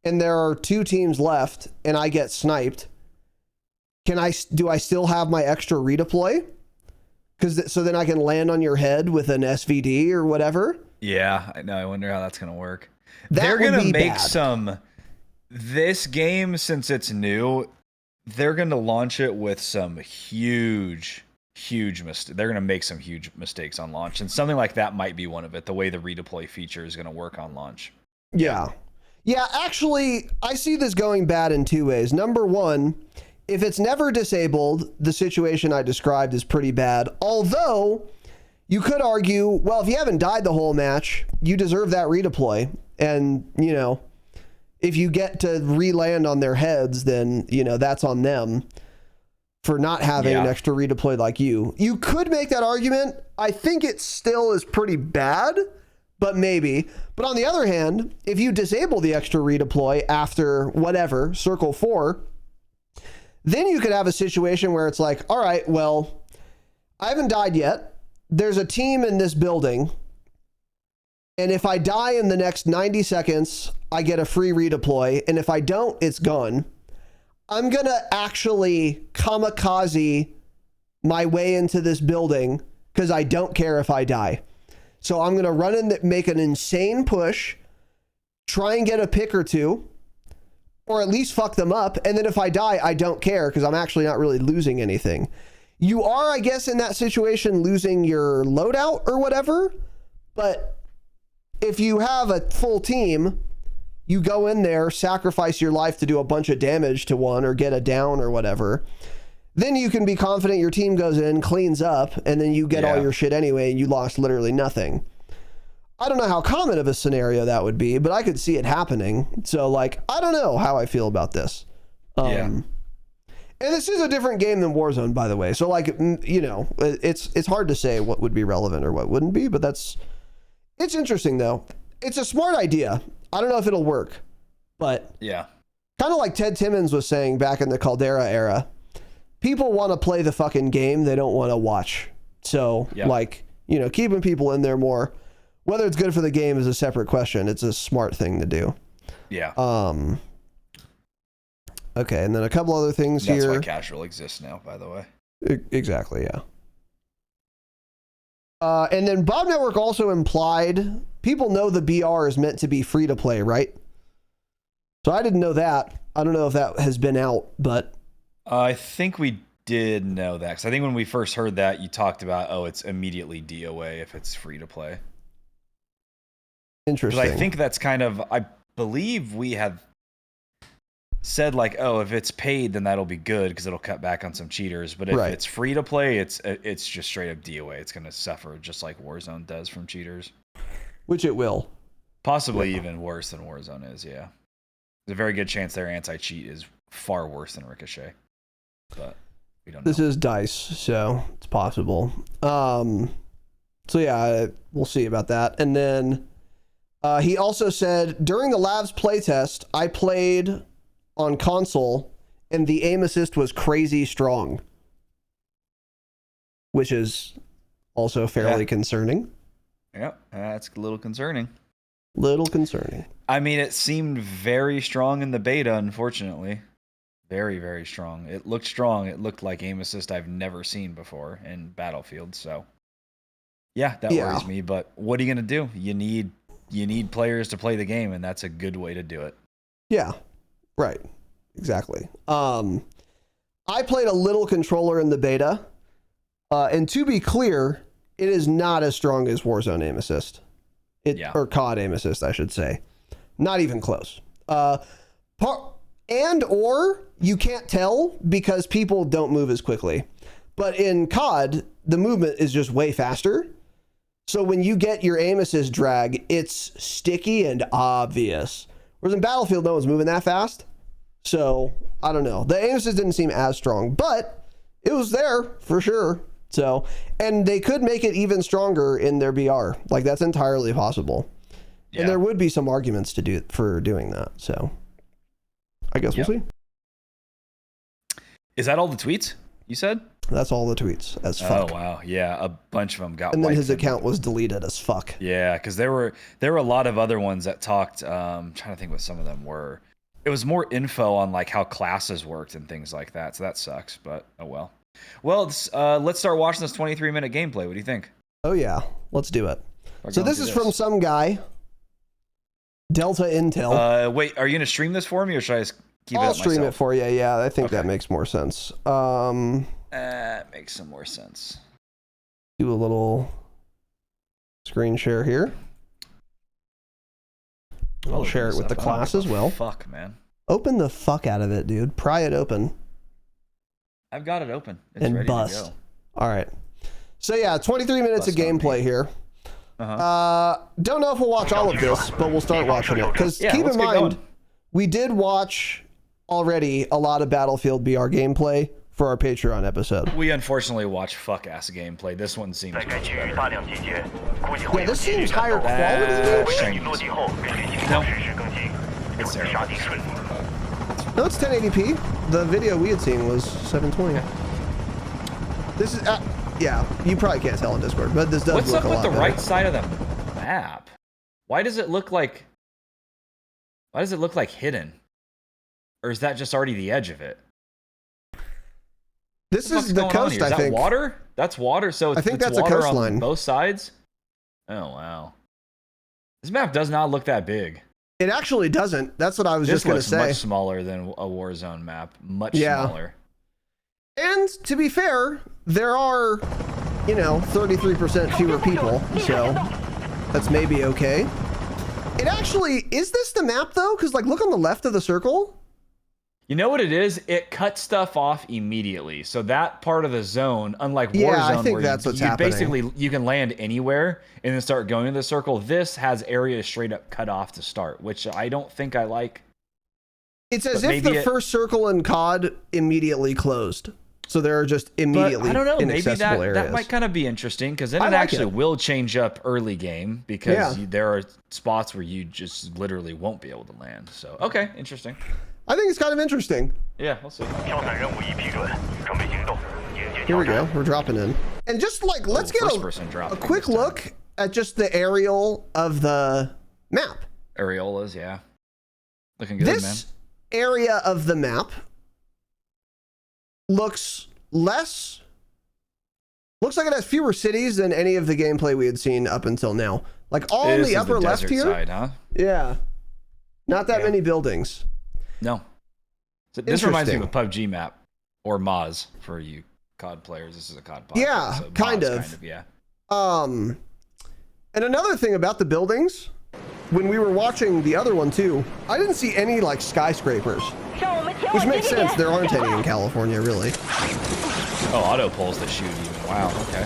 Speaker 1: and there are 2 teams left and I get sniped, do I still have my extra redeploy? So then I can land on your head with an SVD or whatever.
Speaker 2: Yeah, I know. I wonder how that's going to work. They're going to make this game, since it's new, they're going to launch it with some huge mistakes. They're going to make some huge mistakes on launch. And something like that might be one of it, the way the redeploy feature is going to work on launch.
Speaker 1: Yeah. Yeah, actually, I see this going bad in 2 ways. Number one, if it's never disabled, the situation I described is pretty bad. Although you could argue, well, if you haven't died the whole match, you deserve that redeploy. And, if you get to re-land on their heads, then, that's on them for not having an extra redeploy like you. You could make that argument. I think it still is pretty bad, but maybe. But on the other hand, if you disable the extra redeploy after whatever, circle 4, then you could have a situation where it's like, all right, well, I haven't died yet. There's a team in this building. And if I die in the next 90 seconds, I get a free redeploy. And if I don't, it's gone. I'm going to actually kamikaze my way into this building because I don't care if I die. So I'm going to run in, make an insane push, try and get a pick or 2, or at least fuck them up. And then if I die, I don't care because I'm actually not really losing anything. You are, I guess, in that situation, losing your loadout or whatever. But if you have a full team, you go in there, sacrifice your life to do a bunch of damage to one or get a down or whatever. Then you can be confident your team goes in, cleans up, and then you get all your shit anyway and you lost literally nothing. I don't know how common of a scenario that would be, but I could see it happening. So, like, I don't know how I feel about this. And this is a different game than Warzone, by the way. So, like, it's hard to say what would be relevant or what wouldn't be, but it's interesting, though. It's a smart idea. I don't know if it'll work, but kind of like Ted Timmons was saying back in the Caldera era, people want to play the fucking game. They don't want to watch. So, keeping people in there more. Whether it's good for the game is a separate question. It's a smart thing to do.
Speaker 2: Yeah.
Speaker 1: Okay, and then a couple other things here.
Speaker 2: That's why casual exists now, by the way.
Speaker 1: Exactly, yeah. And then Bob Network also implied people know the BR is meant to be free to play, right? So I didn't know that. I don't know if that has been out, but
Speaker 2: I think we did know that. 'Cause I think when we first heard that, you talked about, it's immediately DOA if it's free to play.
Speaker 1: Interesting.
Speaker 2: I think that's kind of, I believe we had, said like, oh, if it's paid, then that'll be good because it'll cut back on some cheaters. But if it's free to play, it's just straight up DOA. It's going to suffer just like Warzone does from cheaters.
Speaker 1: Which it will.
Speaker 2: Possibly even worse than Warzone is, yeah. There's a very good chance their anti-cheat is far worse than Ricochet. But we don't know.
Speaker 1: This is DICE, so it's possible. So yeah, we'll see about that. And then he also said, during the Labs playtest, I played on console and the aim assist was crazy strong, which is also fairly concerning.
Speaker 2: Yep, that's a little concerning.
Speaker 1: Little concerning.
Speaker 2: I mean, it seemed very strong in the beta, unfortunately. Very, very strong. It looked strong. It looked like aim assist I've never seen before in Battlefield. So, yeah, that worries me. But what are you going to do? You need players to play the game, and that's a good way to do it.
Speaker 1: Yeah, right. Exactly. I played a little controller in the beta, and to be clear, it is not as strong as Warzone aim assist. Or COD aim assist, I should say. Not even close. Or you can't tell because people don't move as quickly. But in COD, the movement is just way faster. So when you get your aim assist drag, it's sticky and obvious. Whereas in Battlefield, no one's moving that fast. So, I don't know. The aim assist didn't seem as strong, but it was there for sure. So, and they could make it even stronger in their BR. Like, that's entirely possible. Yeah. And there would be some arguments for doing that. So, I guess we'll see.
Speaker 2: Is that all the tweets you said?
Speaker 1: That's all the tweets as fuck.
Speaker 2: Oh, wow. Yeah, a bunch of them got wiped.
Speaker 1: And then his account was deleted as fuck.
Speaker 2: Yeah, because there were a lot of other ones that talked, I'm trying to think what some of them were. It was more info on like how classes worked and things like that. So that sucks, but oh well. Well, let's start watching this 23-minute gameplay. What do you think?
Speaker 1: Oh, yeah. Let's do it. So this is from some guy, Delta Intel.
Speaker 2: Wait, are you going to stream this for me or should I just keep it up myself?
Speaker 1: I'll stream it for you. Yeah, I think that makes more sense.
Speaker 2: Makes some more sense.
Speaker 1: Do a little screen share here. I'll share it with the class as well.
Speaker 2: Fuck, man.
Speaker 1: Open the fuck out of it, dude. Pry it open.
Speaker 2: I've got it open. It's
Speaker 1: and
Speaker 2: ready
Speaker 1: bust.
Speaker 2: To go.
Speaker 1: All right. So yeah, 23 minutes of gameplay here. Don't know if we'll watch all of this, but we'll start watching it. Because keep in mind, we did watch already a lot of Battlefield BR gameplay for our Patreon episode.
Speaker 2: We unfortunately watch fuck-ass gameplay. This one seems much better.
Speaker 1: Yeah, this seems higher quality.
Speaker 2: No. It's terrible.
Speaker 1: No, it's 1080p. The video we had seen was 720. This is, yeah, you probably can't tell on Discord, but this does
Speaker 2: What's
Speaker 1: look a lot better.
Speaker 2: What's up with the right side of the map? Why does it look like hidden? Or is that just already the edge of it?
Speaker 1: This is the coast, I think.
Speaker 2: Is that water? That's water, so
Speaker 1: I think that's a
Speaker 2: water
Speaker 1: coastline
Speaker 2: on both sides? Oh, wow. This map does not look that big.
Speaker 1: It actually doesn't. That's what I was just going to say.
Speaker 2: This looks much smaller than a Warzone map. Much smaller.
Speaker 1: And to be fair, there are, 33% fewer people, so that's maybe okay. It actually, is this the map though? Because like, look on the left of the circle.
Speaker 2: You know what it is? It cuts stuff off immediately. So that part of the zone, unlike Warzone,
Speaker 1: I think that's what's happening.
Speaker 2: Basically, you can land anywhere and then start going to the circle. This has areas straight up cut off to start, which I don't think I like.
Speaker 1: It's as if the first circle in COD immediately closed. So there are just immediately inaccessible areas.
Speaker 2: That might kind of be interesting because then it actually will change up early game because there are spots where you just literally won't be able to land. So, okay, interesting.
Speaker 1: I think it's kind of interesting.
Speaker 2: Yeah, we'll see.
Speaker 1: Here we go. We're dropping in. And just like, let's get a quick look at just the aerial of the map.
Speaker 2: Areolas, yeah. Looking good, man.
Speaker 1: This area of the map looks like it has fewer cities than any of the gameplay we had seen up until now. Like all in the upper left here.
Speaker 2: Side, huh?
Speaker 1: Yeah. Not that many buildings.
Speaker 2: No. So this reminds me of a PUBG map or Moz for you COD players. This is a COD podcast.
Speaker 1: Yeah,
Speaker 2: so
Speaker 1: kind of.
Speaker 2: Yeah.
Speaker 1: And another thing about the buildings, when we were watching the other one too, I didn't see any like skyscrapers. Which makes sense. There aren't any in California, really.
Speaker 2: Oh, auto pulls that shoot even. Wow, okay.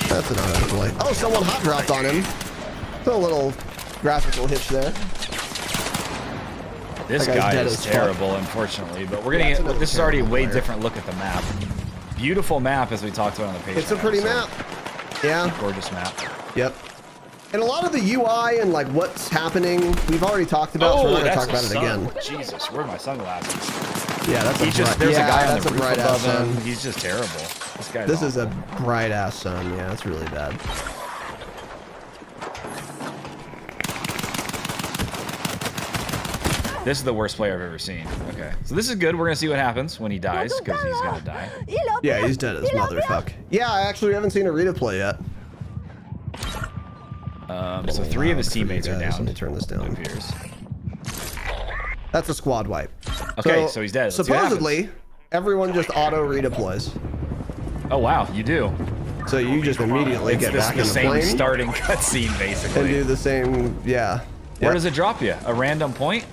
Speaker 1: That's an auto play. Oh, someone hot dropped on him. A little graphical hitch there.
Speaker 2: This guy is terrible, unfortunately, but we're gonna get. This is already a way different look at the map. Beautiful map, as we talked about on the page.
Speaker 1: It's a pretty map. Yeah.
Speaker 2: Gorgeous map.
Speaker 1: Yep. And a lot of the UI and like what's happening, we've already talked about. So we're not gonna talk about it again.
Speaker 2: Jesus, where are my sunglasses?
Speaker 1: Yeah, that's
Speaker 2: there's a guy on the roof
Speaker 1: bright
Speaker 2: above
Speaker 1: ass
Speaker 2: him.
Speaker 1: sun.
Speaker 2: He's just terrible.
Speaker 1: This is a bright ass sun. Yeah, it's really bad.
Speaker 2: This is the worst player I've ever seen. Okay, so this is good. We're gonna see what happens when he dies, because he's gonna die.
Speaker 1: Yeah, he's dead as motherfuck. Yeah, I actually haven't seen a replay yet.
Speaker 2: So 3 of his teammates are down.
Speaker 1: Let me turn this down.
Speaker 2: It appears.
Speaker 1: That's a squad wipe.
Speaker 2: Okay, so he's dead. Let's
Speaker 1: supposedly, everyone just auto redeploys.
Speaker 2: Oh wow, you do.
Speaker 1: So you just immediately get back in the plane.
Speaker 2: Same starting cutscene, basically.
Speaker 1: And do the same, yeah.
Speaker 2: Where does it drop you? A random point?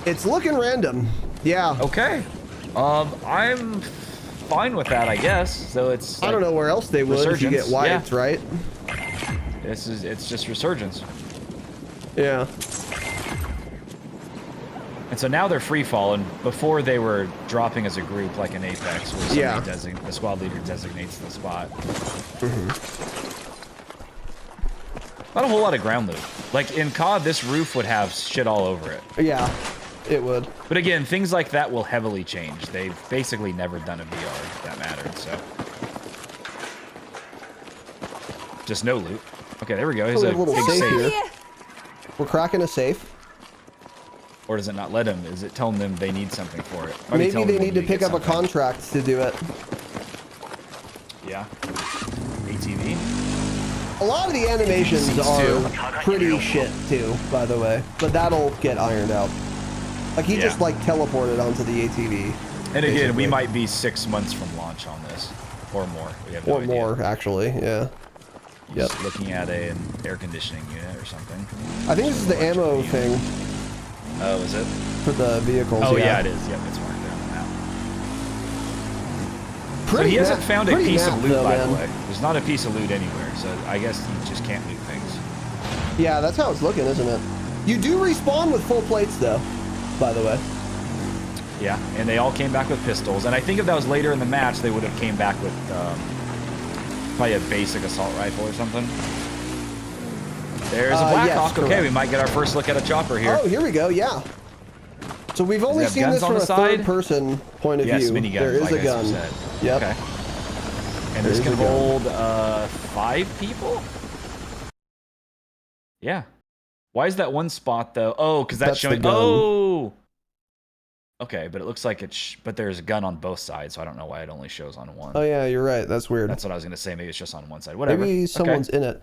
Speaker 1: It's looking random. Yeah.
Speaker 2: Okay. I'm fine with that, I guess. So it's.
Speaker 1: I don't know where else they would if you get wiped, right?
Speaker 2: It's just resurgence.
Speaker 1: Yeah.
Speaker 2: And so now they're free falling. Before they were dropping as a group, like an Apex, where the squad leader designates the spot. Not a whole lot of ground loot. Like in COD, this roof would have shit all over it.
Speaker 1: Yeah, it would.
Speaker 2: But again, things like that will heavily change. They've basically never done a VR that mattered, so. Just no loot. Okay, there we go. Here's a
Speaker 1: little
Speaker 2: big
Speaker 1: safe
Speaker 2: safe.
Speaker 1: here. We're cracking a safe.
Speaker 2: Or does it not let them? Is it telling them they need something for it?
Speaker 1: Maybe they need to pick up a contract to do it.
Speaker 2: Yeah. ATV.
Speaker 1: A lot of the animations are pretty shit too, by the way. But that'll get ironed out. Like he just like teleported onto the ATV.
Speaker 2: And again, we might be 6 months from launch on this, or more. We have no idea.
Speaker 1: More, actually. Yeah.
Speaker 2: Just looking at an air conditioning unit or something.
Speaker 1: I think this is the ammo thing.
Speaker 2: Oh, is it?
Speaker 1: For the vehicles.
Speaker 2: Oh yeah, it is. Yep, it's marked there on the map. So he hasn't found a piece of loot, by the way. There's not a piece of loot anywhere, so I guess he just can't loot things.
Speaker 1: Yeah, that's how it's looking, isn't it? You do respawn with full plates, though, by the way.
Speaker 2: Yeah, and they all came back with pistols. And I think if that was later in the match, they would have came back with probably a basic assault rifle or something. There's a Blackhawk. Okay, we might get our first look at a chopper here.
Speaker 1: Oh, here we go. Yeah. So we've only seen this from a third-person point of view.
Speaker 2: Minigun,
Speaker 1: there is a gun. Yep.
Speaker 2: Okay. And this can hold 5 people? Yeah. Why is that one spot, though? Oh, because that's showing... Oh! Okay, but it looks like it's... But there's a gun on both sides, so I don't know why it only shows on one.
Speaker 1: Oh, yeah, you're right. That's weird.
Speaker 2: That's what I was going to say. Maybe it's just on one side. Whatever.
Speaker 1: Maybe someone's in it.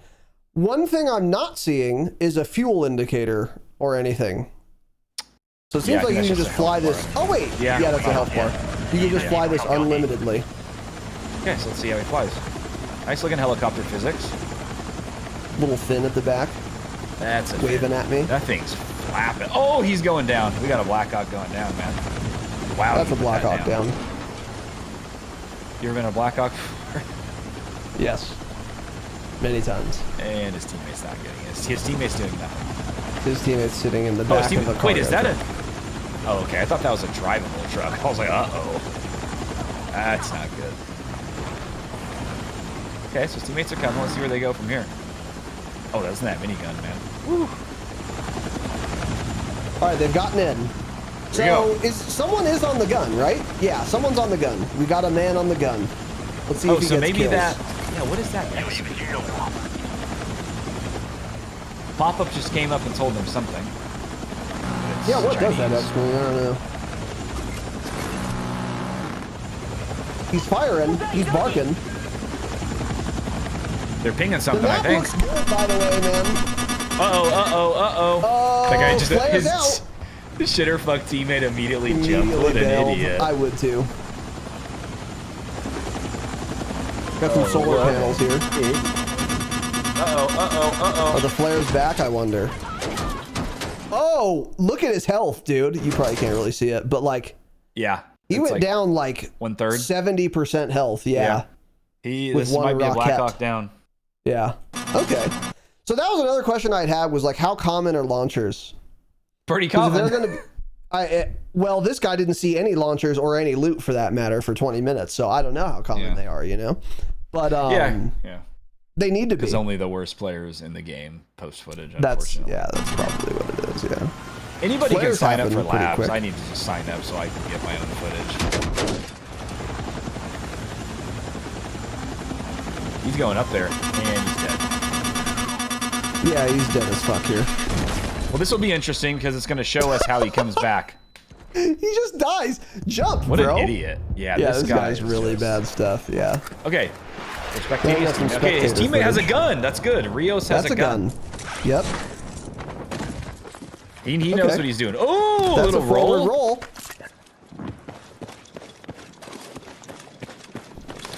Speaker 1: One thing I'm not seeing is a fuel indicator or anything. So it seems like you can just fly this... Oh, wait! Yeah, that's a health bar. You can just fly this unlimitedly.
Speaker 2: Okay, so let's see how he flies. Nice looking helicopter physics.
Speaker 1: Little fin at the back.
Speaker 2: That's it.
Speaker 1: Waving at me.
Speaker 2: That thing's flapping. Oh, he's going down. We got a Blackhawk going down, man. Wow.
Speaker 1: That's a Blackhawk down.
Speaker 2: You ever been a Blackhawk?
Speaker 1: Yes. Many times.
Speaker 2: And his teammate's not getting it. His teammate's doing nothing.
Speaker 1: His teammate's sitting in the back of the car.
Speaker 2: Wait, is that a... Oh, okay. I thought that was a drivable truck. I was like, uh-oh. That's not good. Okay, so his teammates are coming. Let's see where they go from here. Oh, that's that minigun, man. Woo.
Speaker 1: All right, they've gotten in. So someone is on the gun, right? Yeah, someone's on the gun. We got a man on the gun. Let's see if he gets
Speaker 2: maybe
Speaker 1: kills.
Speaker 2: Yeah, what is that? Pop-up just came up and told them something.
Speaker 1: Yeah, what does that actually? I don't know. He's firing. He's barking.
Speaker 2: They're pinging something, I think.
Speaker 1: Looks good, by the way, man.
Speaker 2: Uh-oh. That guy just... His shitter fuck teammate immediately jumped. What an idiot.
Speaker 1: I would too. Got some solar panels here. Are the flares back, I wonder? Oh, look at his health, dude. You probably can't really see it, but like,
Speaker 2: Yeah.
Speaker 1: He went down like
Speaker 2: 1/3,
Speaker 1: 70% health. Yeah.
Speaker 2: This might be a Black Hawk Down.
Speaker 1: Yeah. Okay. So that was another question I'd had was like, how common are launchers?
Speaker 2: Pretty common.
Speaker 1: They're going to well, this guy didn't see any launchers or any loot for that matter for 20 minutes. So I don't know how common they are, you know? But
Speaker 2: yeah.
Speaker 1: They need to be.
Speaker 2: Because only the worst players in the game post footage, unfortunately.
Speaker 1: That's probably what it is, yeah.
Speaker 2: Anybody can sign up for labs. I need to just sign up so I can get my own footage. He's going up there, and he's dead.
Speaker 1: Yeah, he's dead as fuck here.
Speaker 2: Well, this will be interesting because it's going to show us how he comes back.
Speaker 1: He just dies. Jump,
Speaker 2: what
Speaker 1: bro.
Speaker 2: An idiot. Yeah,
Speaker 1: this guy's really bad stuff, yeah.
Speaker 2: Okay. Okay, his teammate has a gun. That's good. Rios has a gun.
Speaker 1: Yep.
Speaker 2: He knows what he's doing. Oh, a little roll.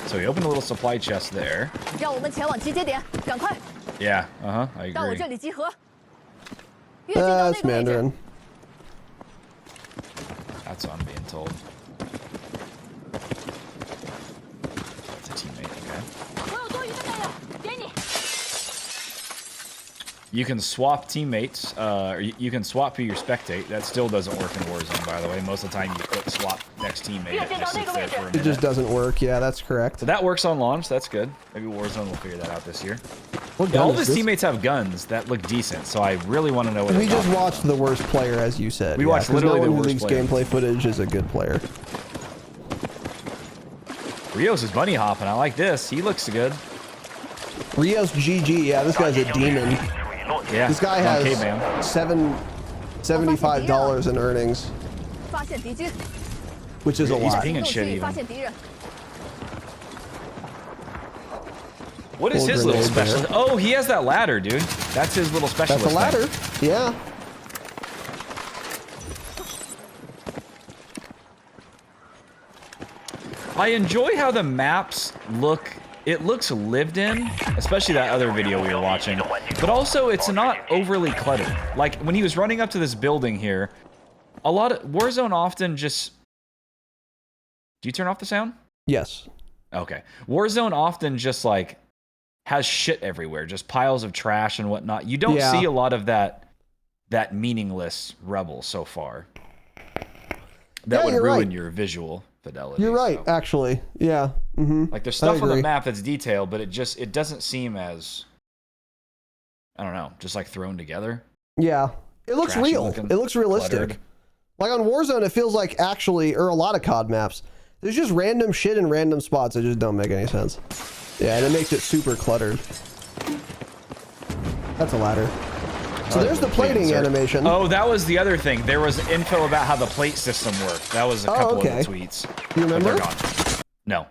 Speaker 2: So he opened a little supply chest there. Yeah, I agree.
Speaker 1: That's Mandarin.
Speaker 2: That's what I'm being told. That's a teammate, okay. You can swap teammates, or you can swap who you spectate. That still doesn't work in Warzone, by the way. Most of the time you click swap next teammate, it just sits there for a minute.
Speaker 1: It just doesn't work, yeah, that's correct.
Speaker 2: So that works on launch, that's good. Maybe Warzone will figure that out this year.
Speaker 1: All
Speaker 2: of his teammates have guns that look decent, so I really want to know what
Speaker 1: we just watched the worst player, as you said.
Speaker 2: We watched literally the worst player.
Speaker 1: Gameplay footage is a good player.
Speaker 2: Rios is bunny hopping. I like this. He looks good.
Speaker 1: Rios GG. Yeah, this guy's a demon.
Speaker 2: Yeah.
Speaker 1: This guy has $75 in earnings, which is a lot.
Speaker 2: He's pinging shit even. What is his little specialist? Oh, he has that ladder, dude. That's his little specialist.
Speaker 1: That's a ladder. Yeah.
Speaker 2: I enjoy how the maps look. It looks lived in, especially that other video we were watching. But also, it's not overly cluttered. Like, when he was running up to this building here, a lot of Warzone often just... Do you turn off the sound?
Speaker 1: Yes.
Speaker 2: Okay. Warzone often just, like, has shit everywhere. Just piles of trash and whatnot. You don't see a lot of that meaningless rubble so far. That would ruin your visual fidelity.
Speaker 1: You're right, actually. Yeah.
Speaker 2: Like there's stuff on the map that's detailed, but it doesn't seem as, I don't know, just like thrown together.
Speaker 1: Yeah. It looks real. It looks realistic. Cluttered. Like on Warzone, it feels like actually, or a lot of COD maps, there's just random shit in random spots that just don't make any sense. Yeah, and it makes it super cluttered. That's a ladder. So there's the plating animation.
Speaker 2: Oh, that was the other thing. There was info about how the plate system worked. That was a couple of the tweets.
Speaker 1: You remember?
Speaker 2: But they're gone. No.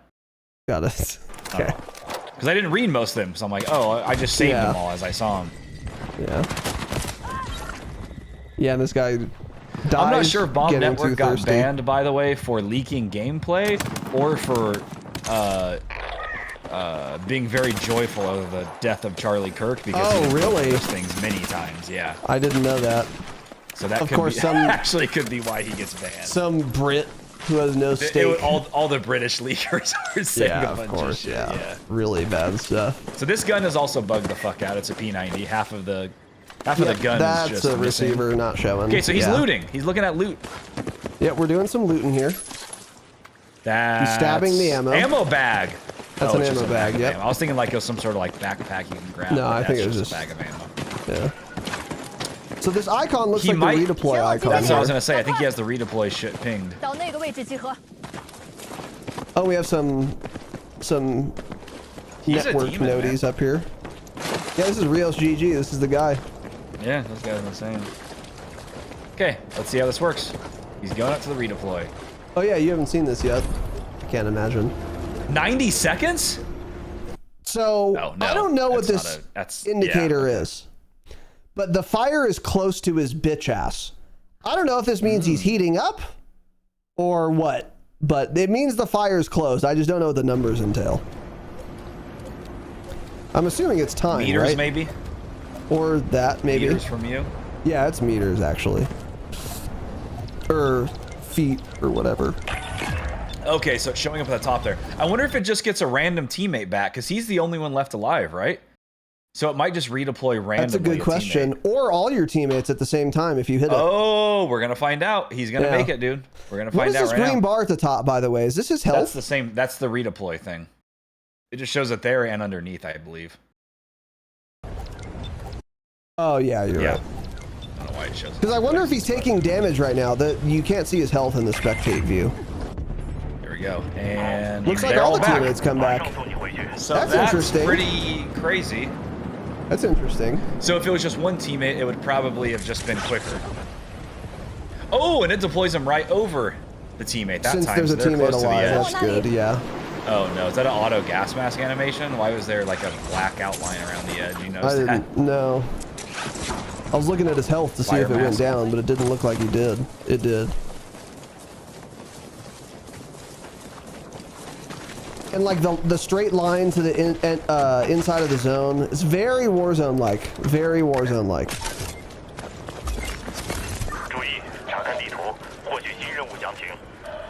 Speaker 1: Got it. Okay.
Speaker 2: Because I didn't read most of them, so I'm like, oh, I just saved them all as I saw them.
Speaker 1: Yeah. Yeah, and this guy dies.
Speaker 2: I'm not sure if Bomb Network got banned, by the way, for leaking gameplay or for being very joyful over the death of Charlie Kirk because he
Speaker 1: really?
Speaker 2: Those things many times. Yeah.
Speaker 1: I didn't know that.
Speaker 2: So that actually could be why he gets banned.
Speaker 1: Some Brit who has no stake.
Speaker 2: All the British leakers are saying a bunch of shit.
Speaker 1: Yeah. Really bad stuff.
Speaker 2: So this gun is also bugged the fuck out. It's a P90. Half of the gun is just
Speaker 1: a receiver not showing.
Speaker 2: Okay, so he's looting. He's looking at loot.
Speaker 1: Yeah, we're doing some looting here.
Speaker 2: That's
Speaker 1: he's stabbing the ammo.
Speaker 2: Ammo bag.
Speaker 1: That's an ammo bag, yep.
Speaker 2: I was thinking like it was some sort of like backpack you can grab.
Speaker 1: No, I think it was just
Speaker 2: a bag of ammo.
Speaker 1: Yeah. So this icon looks like the redeploy icon.
Speaker 2: That's what I was gonna say. I think he has the redeploy shit pinged.
Speaker 1: Oh, we have some network noties up here. Yeah, this is Rios GG. This is the guy.
Speaker 2: Yeah, this guy's insane. Okay, let's see how this works. He's going up to the redeploy.
Speaker 1: Oh yeah, you haven't seen this yet. I can't imagine.
Speaker 2: 90 seconds?
Speaker 1: So, I don't know what this indicator is. But the fire is close to his bitch ass. I don't know if this means he's heating up or what, but it means the fire is close. I just don't know what the numbers entail. I'm assuming it's time,
Speaker 2: meters,
Speaker 1: right?
Speaker 2: Maybe?
Speaker 1: Or that, maybe.
Speaker 2: Meters from you?
Speaker 1: Yeah, it's meters, actually. feet or whatever.
Speaker 2: Okay, so it's showing up at the top there. I wonder if it just gets a random teammate back, because he's the only one left alive, right? So it might just redeploy randomly.
Speaker 1: That's a good question. Or all your teammates at the same time if you hit it.
Speaker 2: Oh, we're gonna find out. He's gonna make it, dude. We're gonna find out right now.
Speaker 1: What is this green bar at the top, by the way? Is this his health?
Speaker 2: That's the same. That's the redeploy thing. It just shows it there and underneath, I believe.
Speaker 1: Oh yeah, you're right.
Speaker 2: I don't know why it shows.
Speaker 1: Because I wonder if he's taking damage right now. That you can't see his health in the spectate view.
Speaker 2: Here we go. And
Speaker 1: looks like all the teammates come back.
Speaker 2: So
Speaker 1: that's interesting.
Speaker 2: Pretty crazy.
Speaker 1: That's interesting.
Speaker 2: So if it was just one teammate, it would probably have just been quicker. Oh, and it deploys them right over the teammate that
Speaker 1: Since
Speaker 2: time.
Speaker 1: there's
Speaker 2: so
Speaker 1: a teammate
Speaker 2: close
Speaker 1: alive,
Speaker 2: to the
Speaker 1: that's good, yeah.
Speaker 2: Oh no, is that an auto gas mask animation? Why was there like a black outline around the edge? You notice
Speaker 1: I didn't know. I was looking at his health to see if it went down, but it didn't look like he did. It did. And like the straight line to the inside of the zone, it's very Warzone-like. Very Warzone-like.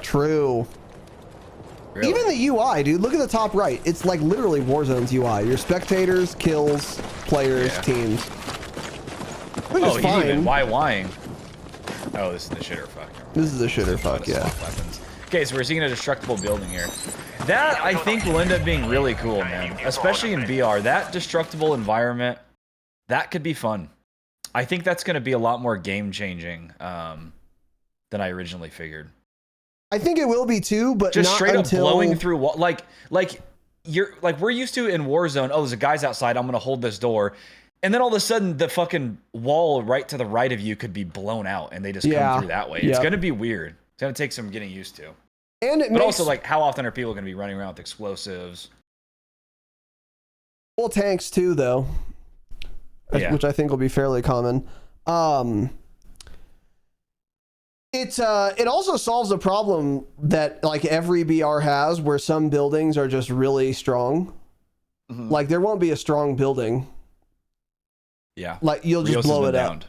Speaker 1: True. Really? Even the UI, dude. Look at the top right. It's like literally Warzone's UI. Your spectators, kills, players, teams. Which is fine.
Speaker 2: He's even YYing. Oh, this is the shitter fuck.
Speaker 1: This is the shitter fuck, yeah.
Speaker 2: Okay, so we're seeing a destructible building here. That, I think, will end up being really cool, man. Especially in VR. That destructible environment, that could be fun. I think that's going to be a lot more game-changing than I originally figured.
Speaker 1: I think it will be too, but
Speaker 2: just
Speaker 1: not
Speaker 2: straight
Speaker 1: until...
Speaker 2: up blowing through like we're used to in Warzone. Oh, there's a guy's outside. I'm gonna hold this door, and then all of a sudden the fucking wall right to the right of you could be blown out, and they just come through that way. It's gonna be weird. It's gonna take some getting used to.
Speaker 1: And it
Speaker 2: but also like how often are people gonna be running around with explosives?
Speaker 1: Well, tanks too, though, which I think will be fairly common. It also solves a problem that like every BR has, where some buildings are just really strong. Mm-hmm. Like there won't be a strong building. Yeah. Like you'll just blow it up.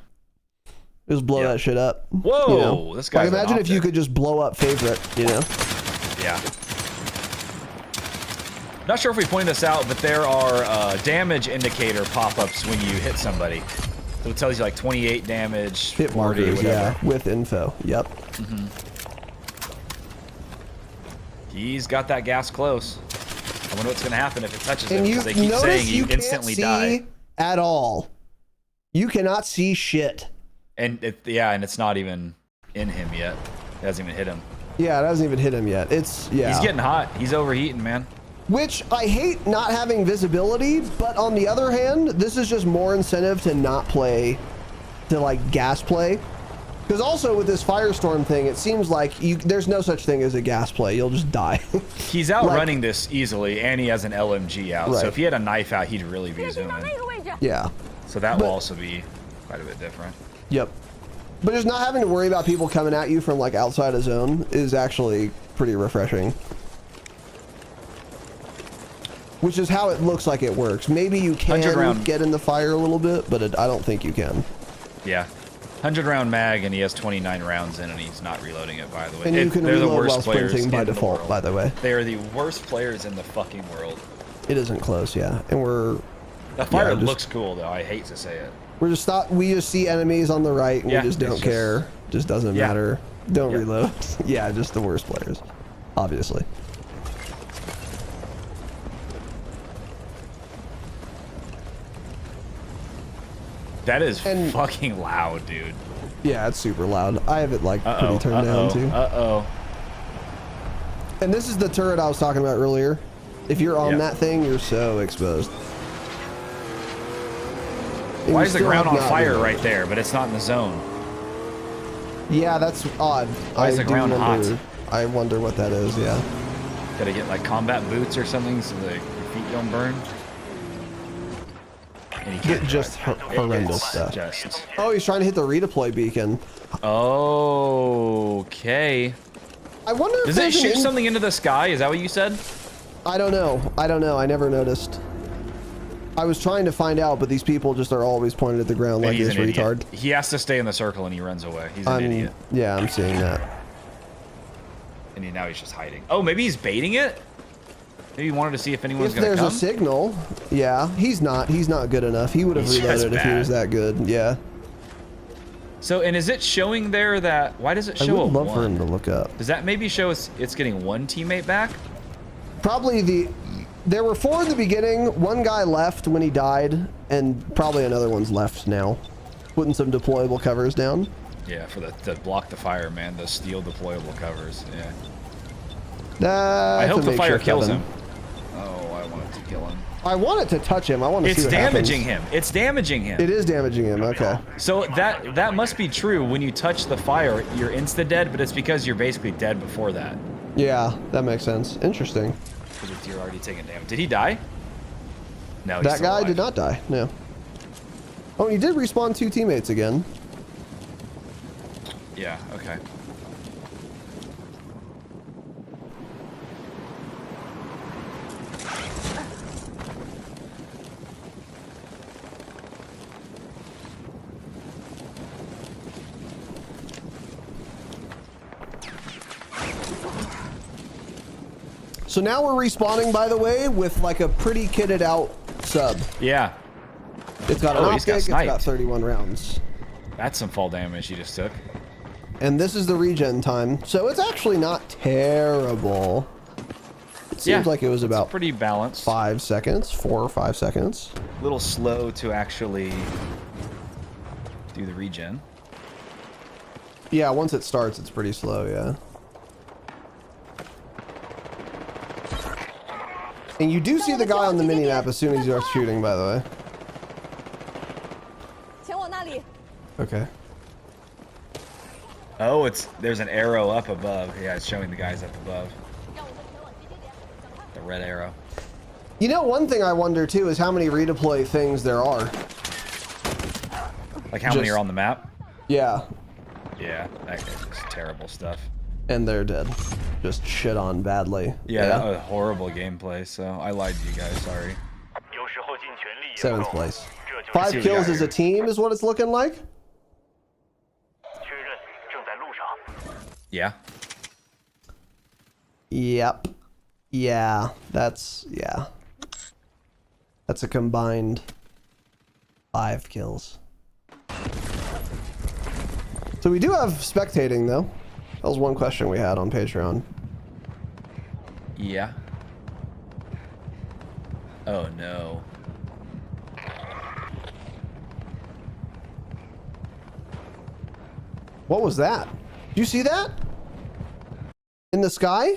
Speaker 1: Just blow that shit up.
Speaker 2: Whoa,
Speaker 1: you know?
Speaker 2: This guy's
Speaker 1: like imagine if you could just blow up favorite, you know?
Speaker 2: Yeah. Not sure if we pointed this out, but there are damage indicator pop-ups when you hit somebody. So it tells you like 28 damage,
Speaker 1: hit
Speaker 2: 40,
Speaker 1: markers,
Speaker 2: whatever.
Speaker 1: With info. Yep.
Speaker 2: Mm-hmm. He's got that gas close. I wonder what's gonna happen if it touches him. Because they keep saying you instantly die.
Speaker 1: At all. You cannot see shit.
Speaker 2: And and it's not even in him yet. It hasn't even hit him.
Speaker 1: Yeah, it hasn't even hit him yet. He's
Speaker 2: getting hot. He's overheating, man.
Speaker 1: Which I hate not having visibility, but on the other hand, this is just more incentive to not play, to like gas play. Because also with this firestorm thing, it seems like there's no such thing as a gas play. You'll just die.
Speaker 2: He's outrunning this easily, and he has an LMG out.
Speaker 1: Right.
Speaker 2: So if he had a knife out, he'd really be zooming.
Speaker 1: Yeah.
Speaker 2: So that will also be quite a bit different.
Speaker 1: Yep. But just not having to worry about people coming at you from like outside a zone is actually pretty refreshing. Which is how it looks like it works. Maybe you can get in the fire a little bit, but I don't think you can.
Speaker 2: Yeah. 100-round mag, and he has 29 rounds in, and he's not reloading it, by the way.
Speaker 1: And you can
Speaker 2: they're the
Speaker 1: reload
Speaker 2: worst
Speaker 1: while
Speaker 2: players
Speaker 1: sprinting by default, by the way.
Speaker 2: They are the worst players in the fucking world.
Speaker 1: It isn't close, yeah. And we're...
Speaker 2: The fire looks cool, though. I hate to say it.
Speaker 1: We just see enemies on the right, and we just don't care. Just doesn't matter. Don't reload. Yeah, just the worst players, obviously.
Speaker 2: That is fucking loud, dude.
Speaker 1: Yeah, it's super loud. I have it like pretty turned down too. And this is the turret I was talking about earlier. If you're on that thing, you're so exposed.
Speaker 2: Why is the ground on fire right there, but it's not in the zone?
Speaker 1: Yeah, that's odd.
Speaker 2: Why is the ground hot?
Speaker 1: I wonder what that is, yeah.
Speaker 2: Gotta get like combat boots or something so your feet don't burn.
Speaker 1: Just horrendous stuff. Oh, he's trying to hit the redeploy beacon.
Speaker 2: Okay.
Speaker 1: I wonder if
Speaker 2: does it shoot something into the sky? Is that what you said?
Speaker 1: I don't know. I don't know. I never noticed. I was trying to find out, but these people just are always pointed at the ground like this retard.
Speaker 2: He has to stay in the circle and he runs away. He's an idiot.
Speaker 1: Yeah, I'm seeing that.
Speaker 2: And now he's just hiding. Oh, maybe he's baiting it? Maybe he wanted to see if anyone's going to come?
Speaker 1: If there's a signal, yeah. He's not good enough. He would have reloaded if he was that good, yeah.
Speaker 2: So, and is it showing there that... Why does it show a 1?
Speaker 1: I would love for him to look up.
Speaker 2: Does that maybe show us it's getting 1 teammate back?
Speaker 1: Probably there were 4 in the beginning. 1 guy left when he died, and probably another one's left now. Putting some deployable covers down.
Speaker 2: Yeah, for to block the fire, man. The steel deployable covers, yeah. I hope the fire kills him. Oh, I want it to kill him.
Speaker 1: I want it to touch him. I want to see what
Speaker 2: damaging
Speaker 1: happens.
Speaker 2: him. It's damaging him.
Speaker 1: It is damaging him. Okay.
Speaker 2: So that must be true. When you touch the fire, you're insta dead, but it's because you're basically dead before that.
Speaker 1: Yeah, that makes sense. Interesting.
Speaker 2: Because you're already taking damage. Did he die? No,
Speaker 1: that guy did not die. No. Oh, he did respawn 2 teammates again.
Speaker 2: Yeah. Okay.
Speaker 1: So now we're respawning, by the way, with like a pretty kitted out sub.
Speaker 2: Yeah.
Speaker 1: It's got an optic, it's got 31 rounds.
Speaker 2: That's some fall damage he just took.
Speaker 1: And this is the regen time. So it's actually not terrible. It seems like it was about
Speaker 2: pretty balanced.
Speaker 1: 5 seconds, 4 or 5 seconds.
Speaker 2: A little slow to actually do the regen.
Speaker 1: Yeah, once it starts, it's pretty slow, yeah. And you do see the guy on the mini-map as soon as you start shooting, by the way. Okay.
Speaker 2: Oh, there's an arrow up above. Yeah, it's showing the guys up above. The red arrow.
Speaker 1: You know, one thing I wonder, too, is how many redeploy things there are.
Speaker 2: Like how many are on the map?
Speaker 1: Yeah.
Speaker 2: Yeah, that's terrible stuff.
Speaker 1: And they're dead. Just shit on badly.
Speaker 2: Yeah, that was horrible gameplay, so I lied to you guys, sorry.
Speaker 1: 7th place. 5 kills as a team is what it's looking like?
Speaker 2: Yeah.
Speaker 1: Yep. Yeah, that's a combined 5 kills. So we do have spectating, though. That was one question we had on Patreon.
Speaker 2: Yeah. Oh no.
Speaker 1: What was that? Did you see that? In the sky?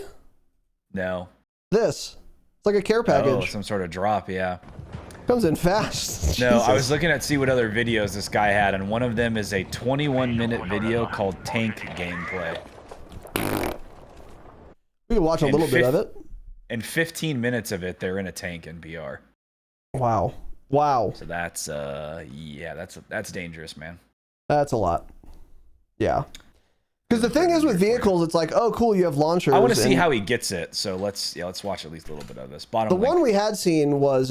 Speaker 2: No.
Speaker 1: This. It's like a care package.
Speaker 2: Oh, some sort of drop, yeah.
Speaker 1: Comes in fast.
Speaker 2: No,
Speaker 1: Jesus.
Speaker 2: I was looking at see what other videos this guy had, and one of them is a 21-minute video called Tank Gameplay.
Speaker 1: We can watch a little bit of it.
Speaker 2: In 15 minutes of it, they're in a tank in BR.
Speaker 1: Wow. Wow.
Speaker 2: So that's yeah, that's dangerous, man.
Speaker 1: That's a lot. Yeah. Because the thing is with vehicles, it's like, oh, cool, you have launchers.
Speaker 2: I want to see how he gets it, so let's watch at least a little bit of this. Bottom link.
Speaker 1: One we had seen was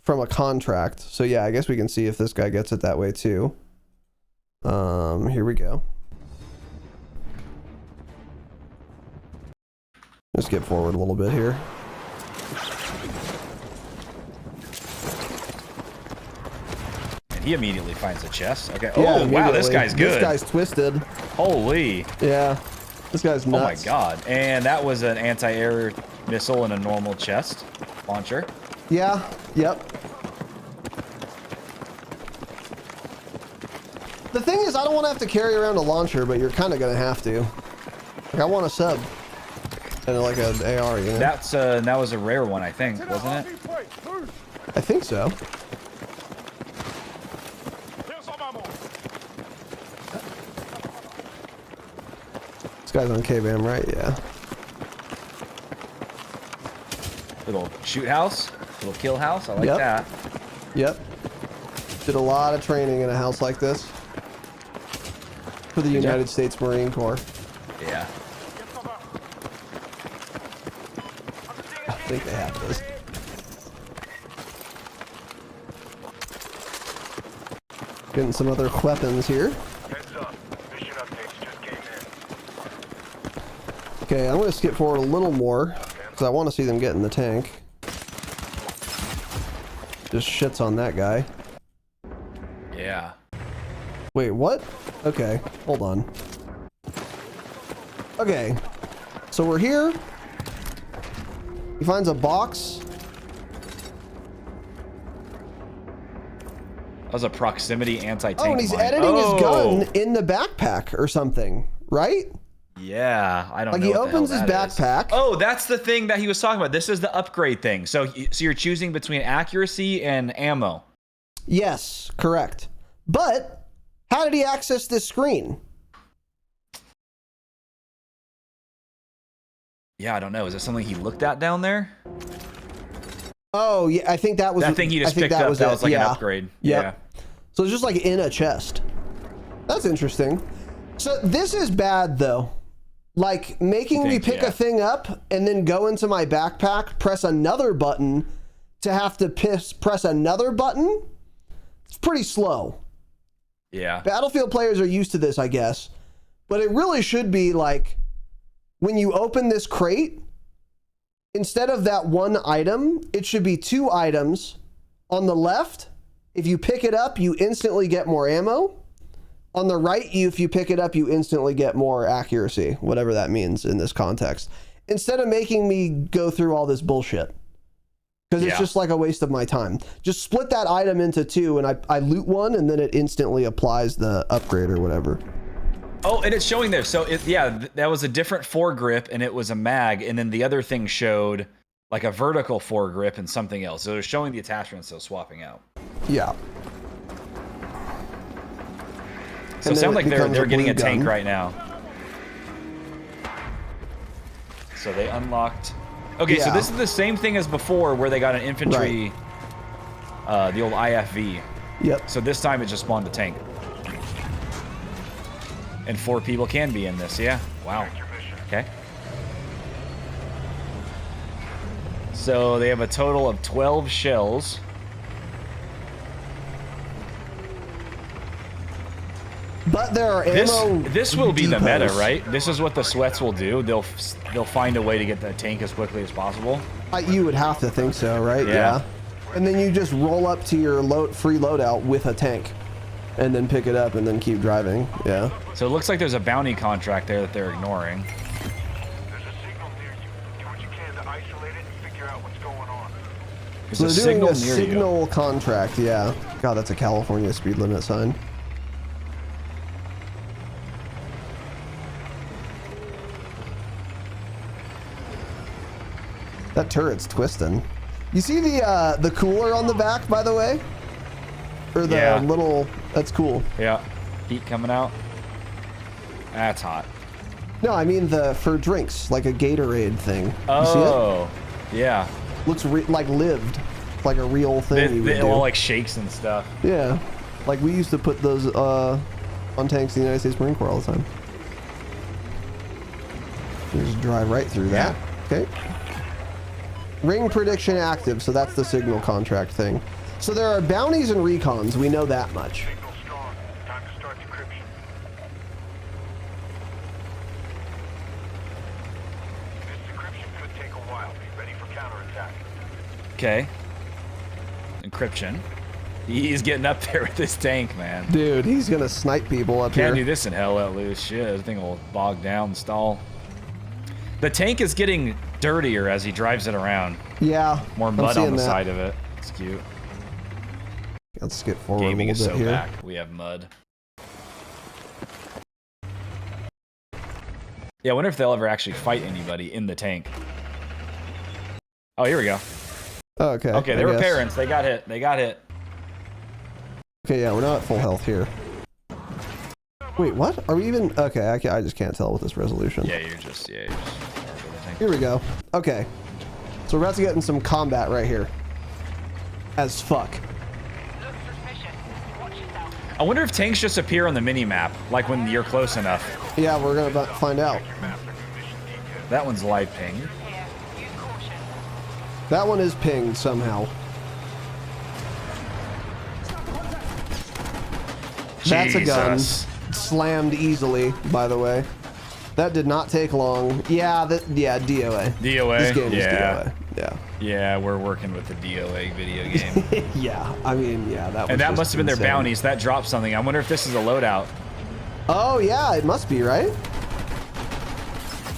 Speaker 1: from a contract. So yeah, I guess we can see if this guy gets it that way too. Here we go. Let's skip forward a little bit here.
Speaker 2: And he immediately finds a chest. Okay.
Speaker 1: Yeah,
Speaker 2: oh wow, this guy's good.
Speaker 1: This guy's twisted.
Speaker 2: Holy.
Speaker 1: Yeah. This guy's nuts.
Speaker 2: Oh my god. And that was an anti-air missile in a normal chest launcher.
Speaker 1: Yeah. Yep. The thing is, I don't want to have to carry around a launcher, but you're kind of going to have to. Like, I want a sub. And like an AR, you know?
Speaker 2: That was a rare one, I think, wasn't it?
Speaker 1: I think so. This guy's on K-Bam, right? Yeah.
Speaker 2: Little shoot house, little kill house. I like that.
Speaker 1: Yep. Did a lot of training in a house like this for the United States Marine Corps.
Speaker 2: Yeah.
Speaker 1: I think they have this. Getting some other weapons here. Okay, I'm gonna skip forward a little more because I want to see them get in the tank. Just shits on that guy.
Speaker 2: Yeah.
Speaker 1: Wait, what? Okay, hold on. Okay, so we're here. He finds a box.
Speaker 2: That was a proximity anti-tank.
Speaker 1: Oh, and he's
Speaker 2: mine.
Speaker 1: editing his gun in the backpack or something, right?
Speaker 2: Yeah, I don't know.
Speaker 1: Like he opens his backpack.
Speaker 2: Oh, that's the thing that he was talking about. This is the upgrade thing. So you're choosing between accuracy and ammo.
Speaker 1: Yes, correct. But how did he access this screen?
Speaker 2: Yeah, I don't know. Is it something he looked at down there?
Speaker 1: Oh, yeah, I think that was...
Speaker 2: That thing he just picked up, that was like an upgrade.
Speaker 1: Yep.
Speaker 2: Yeah.
Speaker 1: So it's just like in a chest. That's interesting. So this is bad, though. Like, making me pick a thing up and then go into my backpack, press another button to have to press another button. It's pretty slow.
Speaker 2: Yeah.
Speaker 1: Battlefield players are used to this, I guess. But it really should be like, when you open this crate, instead of that one item, it should be 2 items. On the left, if you pick it up, you instantly get more ammo. On the right, if you pick it up, you instantly get more accuracy, whatever that means in this context. Instead of making me go through all this bullshit. Because it's just like a waste of my time. Just split that item into 2, and I loot one, and then it instantly applies the upgrade or whatever.
Speaker 2: Oh, and it's showing there. So, that was a different foregrip, and it was a mag, and then the other thing showed like a vertical foregrip and something else. So it was showing the attachments, so swapping out.
Speaker 1: Yeah.
Speaker 2: So it sounds like they're getting a tank right now. So they unlocked... Okay, so this is the same thing as before where they got an infantry, the old IFV.
Speaker 1: Yep.
Speaker 2: So this time it just spawned a tank. And 4 people can be in this, yeah. Wow. Okay. So they have a total of 12 shells.
Speaker 1: But there are ammo.
Speaker 2: This will be the meta, right? This is what the sweats will do. They'll find a way to get that tank as quickly as possible.
Speaker 1: You would have to think so, right? Yeah. And then you just roll up to your free loadout with a tank, and then pick it up and then keep driving. Yeah.
Speaker 2: So it looks like there's a bounty contract there that they're ignoring.
Speaker 3: There's a signal near you. Do what you can to isolate it and figure out what's going on.
Speaker 1: So they're doing a signal contract. Yeah. God, that's a California speed limit sign. That turret's twisting. You see the cooler on the back, by the way? Or the little... That's cool.
Speaker 2: Yeah. Heat coming out. That's hot.
Speaker 1: No, I mean for drinks, like a Gatorade thing.
Speaker 2: Oh,
Speaker 1: you see it?
Speaker 2: Yeah.
Speaker 1: Looks like lived. Like a real thing.
Speaker 2: It all like shakes and stuff.
Speaker 1: Yeah. Like we used to put those on tanks in the United States Marine Corps all the time. You just drive right through that. Okay. Ring prediction active, so that's the signal contract thing. So there are bounties and recons, we know that much.
Speaker 3: Signal strong. Time to start decryption. This decryption could take a while. Be ready for counterattack.
Speaker 2: Okay. Encryption. He's getting up there with this tank, man.
Speaker 1: Dude, he's gonna snipe people up here.
Speaker 2: Can't do this in hell let loose. Shit, this thing will bog down, stall. The tank is getting dirtier as he drives it around.
Speaker 1: Yeah.
Speaker 2: More mud on the side of it. It's cute.
Speaker 1: Let's get forward
Speaker 2: Gaming
Speaker 1: a
Speaker 2: is
Speaker 1: little
Speaker 2: so
Speaker 1: bit here.
Speaker 2: back. We have mud. Yeah, I wonder if they'll ever actually fight anybody in the tank. Oh, here we go.
Speaker 1: Oh, okay.
Speaker 2: Okay, they were parents. They got hit. They got hit.
Speaker 1: Okay, yeah, we're not at full health here. Wait, what? Are we even... Okay, I just can't tell with this resolution.
Speaker 2: Yeah, you're just...
Speaker 1: Here we go. Okay. So we're about to get in some combat right here. As fuck.
Speaker 2: I wonder if tanks just appear on the mini-map, like when you're close enough.
Speaker 1: Yeah, we're gonna find out.
Speaker 2: That one's live ping.
Speaker 1: That one is pinged somehow. That's a gun. Slammed easily, by the way. That did not take long. Yeah, yeah, DOA.
Speaker 2: DOA?
Speaker 1: This game is
Speaker 2: yeah.
Speaker 1: DOA. Yeah.
Speaker 2: Yeah, we're working with the DOA video game.
Speaker 1: Yeah, I mean, yeah, that was
Speaker 2: And that must have been
Speaker 1: insane.
Speaker 2: their bounties. That dropped something. I wonder if this is a loadout.
Speaker 1: Oh, yeah, it must be, right?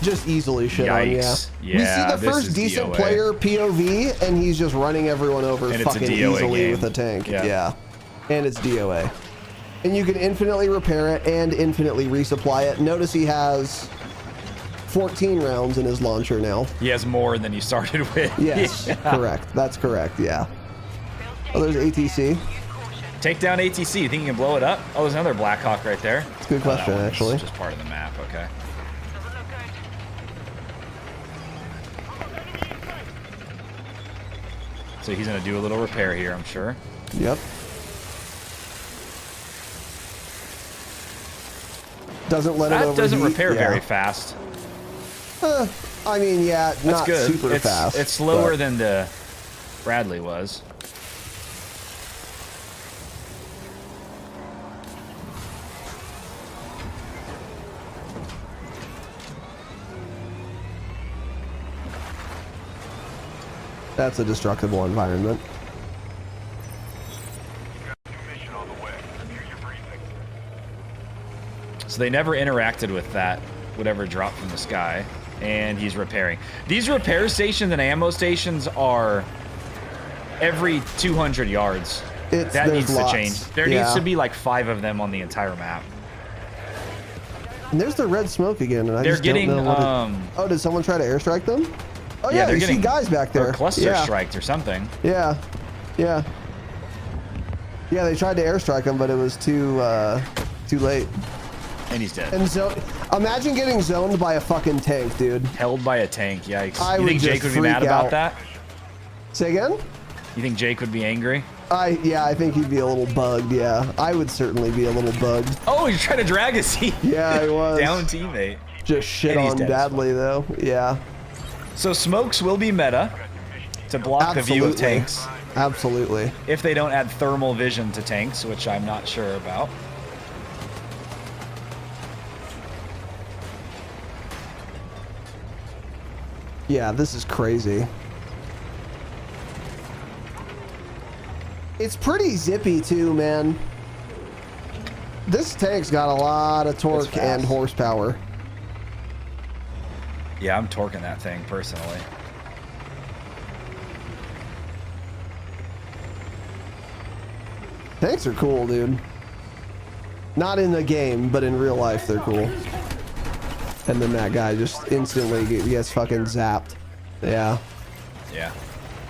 Speaker 1: Just easily shit on, yeah. We see the first decent player POV, and he's just running everyone over
Speaker 2: and
Speaker 1: fucking easily with a tank. Yeah. And it's DOA. And you can infinitely repair it and infinitely resupply it. Notice he has 14 rounds in his launcher now.
Speaker 2: He has more than he started with.
Speaker 1: Yes, correct. That's correct, yeah. Oh, there's ATC.
Speaker 2: Take down ATC. You think you can blow it up? Oh, there's another Blackhawk right there.
Speaker 1: It's a good question, actually.
Speaker 2: Just part of the map, okay. So he's going to do a little repair here, I'm sure.
Speaker 1: Yep. Doesn't let it overheat.
Speaker 2: That doesn't repair very fast.
Speaker 1: I mean, yeah, not
Speaker 2: good.
Speaker 1: super fast.
Speaker 2: It's slower than the Bradley was.
Speaker 1: That's a destructible environment.
Speaker 2: So they never interacted with that, whatever dropped from the sky, and he's repairing. These repair stations and ammo stations are every 200 yards. That needs to change. There needs to be like 5 of them on the entire map.
Speaker 1: And there's the red smoke again, and I
Speaker 2: They're
Speaker 1: just
Speaker 2: getting,
Speaker 1: don't know what it... Oh, did someone try to airstrike them? Oh yeah,
Speaker 2: they're
Speaker 1: you
Speaker 2: getting
Speaker 1: see guys back there.
Speaker 2: Cluster striked or something.
Speaker 1: Yeah, yeah, yeah. They tried to airstrike him, but it was too late.
Speaker 2: And he's dead.
Speaker 1: And so, imagine getting zoned by a fucking tank, dude.
Speaker 2: Held by a tank. Yikes.
Speaker 1: I
Speaker 2: you think Jake would be mad about that?
Speaker 1: Say again?
Speaker 2: You think Jake would be angry?
Speaker 1: Yeah, I think he'd be a little bugged. Yeah, I would certainly be a little bugged.
Speaker 2: Oh, you're trying to drag us.
Speaker 1: Yeah, I was.
Speaker 2: Down teammate.
Speaker 1: Just shit on badly though. Yeah.
Speaker 2: So smokes will be meta to block the view of tanks.
Speaker 1: Absolutely.
Speaker 2: If they don't add thermal vision to tanks, which I'm not sure about.
Speaker 1: Yeah, this is crazy. It's pretty zippy too, man. This tank's got a lot of torque and horsepower.
Speaker 2: Yeah, I'm torquing that thing personally.
Speaker 1: Tanks are cool, dude. Not in the game, but in real life, they're cool. And then that guy just instantly gets fucking zapped. Yeah.
Speaker 2: Yeah.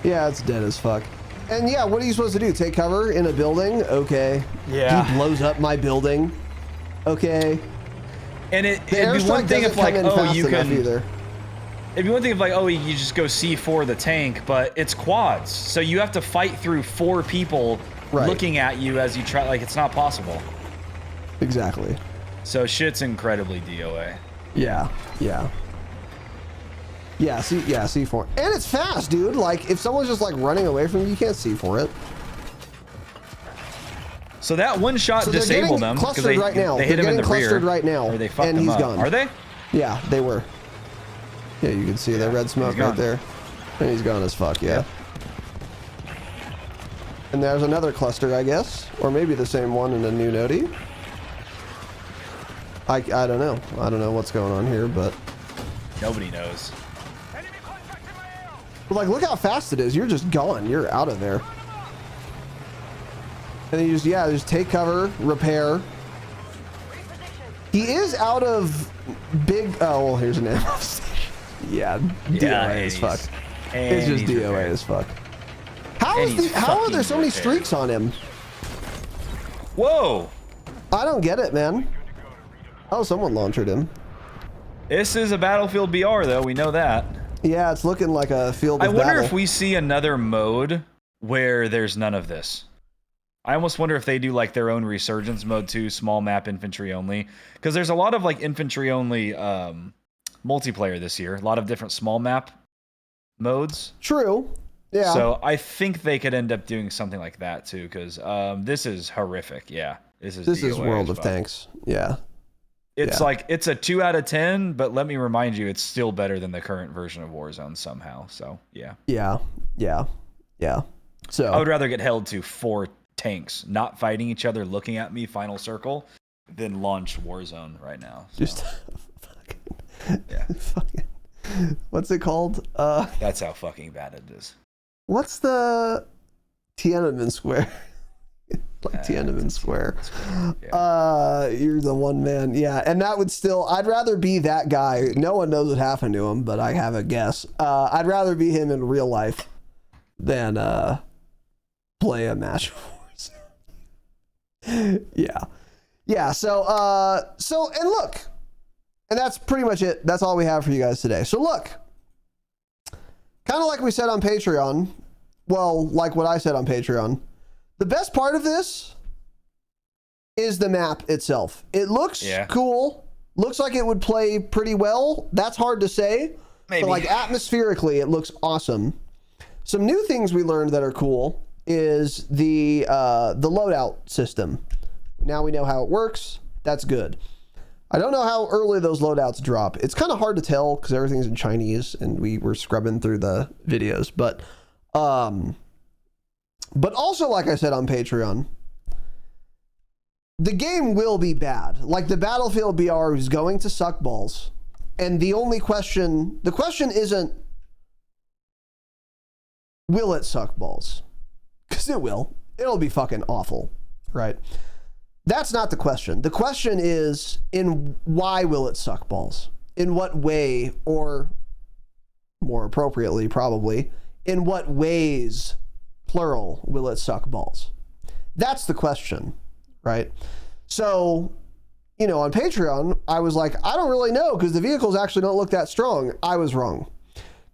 Speaker 1: Yeah, it's dead as fuck. And yeah, what are you supposed to do? Take cover in a building? Okay.
Speaker 2: Yeah.
Speaker 1: He blows up my building. Okay.
Speaker 2: And it'd be one thing if like, oh, you can...
Speaker 1: Either.
Speaker 2: It'd be one thing if like, oh, you just go C4 the tank, but it's quads. So you have to fight through 4 people looking at you as you try, like it's not possible.
Speaker 1: Exactly.
Speaker 2: So shit's incredibly DOA.
Speaker 1: Yeah, yeah. Yeah, C4. And it's fast, dude. Like, if someone's just like running away from you, you can't C4 it.
Speaker 2: So that one shot disabled them because they hit him in the rear.
Speaker 1: Right now,
Speaker 2: or they fucked
Speaker 1: and
Speaker 2: him
Speaker 1: he's
Speaker 2: up.
Speaker 1: Gone.
Speaker 2: Are they?
Speaker 1: Yeah, they were. Yeah, you can see the red smoke right there. And he's gone as fuck, yeah. And there's another cluster, I guess. Or maybe the same one in a new nodie. I don't know. I don't know what's going on here, but...
Speaker 2: Nobody knows.
Speaker 1: But like, look how fast it is. You're just gone. You're out of there. And then you just take cover, repair. He is out of big... Oh, well, here's an ammo station. Yeah, DOA as fuck. It's just DOA as fuck. How are there so many streaks on him?
Speaker 2: Whoa!
Speaker 1: I don't get it, man. Oh, someone launched him.
Speaker 2: This is a Battlefield BR, though. We know that.
Speaker 1: Yeah, it's looking like a field of
Speaker 2: battle. I wonder
Speaker 1: battle.
Speaker 2: if we see another mode where there's none of this. I almost wonder if they do like their own resurgence mode too, small map infantry only. Because there's a lot of like infantry only multiplayer this year. A lot of different small map modes.
Speaker 1: True. Yeah.
Speaker 2: So I think they could end up doing something like that too. Because this is horrific. Yeah. This is
Speaker 1: World of Tanks. Yeah.
Speaker 2: It's like, it's a 2 out of 10, but let me remind you, it's still better than the current version of Warzone somehow. So, yeah.
Speaker 1: Yeah. So
Speaker 2: I would rather get held to 4 tanks not fighting each other, looking at me, final circle, than launch Warzone right now. So.
Speaker 1: Just fucking, what's it called?
Speaker 2: That's how fucking bad it is.
Speaker 1: What's the Tiananmen Square? Like Tiananmen Square. Yeah. You're the one man. Yeah. And that would still, I'd rather be that guy. No one knows what happened to him, but I have a guess. I'd rather be him in real life than play a match of Warzone. Yeah. So, and look, and that's pretty much it. That's all we have for you guys today. So look, kind of like we said on Patreon, well, like what I said on Patreon, the best part of this is the map itself. It looks cool. Looks like it would play pretty well. That's hard to say. Maybe. But like atmospherically, it looks awesome. Some new things we learned that are cool is the loadout system. Now we know how it works. That's good. I don't know how early those loadouts drop. It's kind of hard to tell because everything's in Chinese and we were scrubbing through the videos. But also, like I said on Patreon, the game will be bad. Like the Battlefield BR is going to suck balls. And the question isn't, will it suck balls? Because it will. It'll be fucking awful, right? That's not the question. The question is, why will it suck balls? In what way, or more appropriately, probably, in what ways, plural, will it suck balls? That's the question, right? So, on Patreon, I was like, I don't really know because the vehicles actually don't look that strong. I was wrong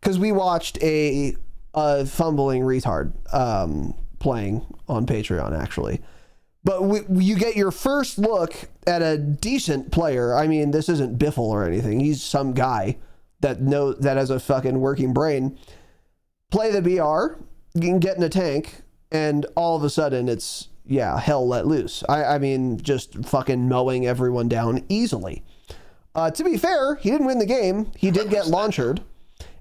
Speaker 1: because we watched a fumbling retard playing on Patreon, actually. But you get your first look at a decent player. I mean, this isn't Biffle or anything. He's some guy that has a fucking working brain. Play the BR, get in a tank, and all of a sudden it's, hell let loose. I mean, just fucking mowing everyone down easily. To be fair, he didn't win the game. He did get launchered.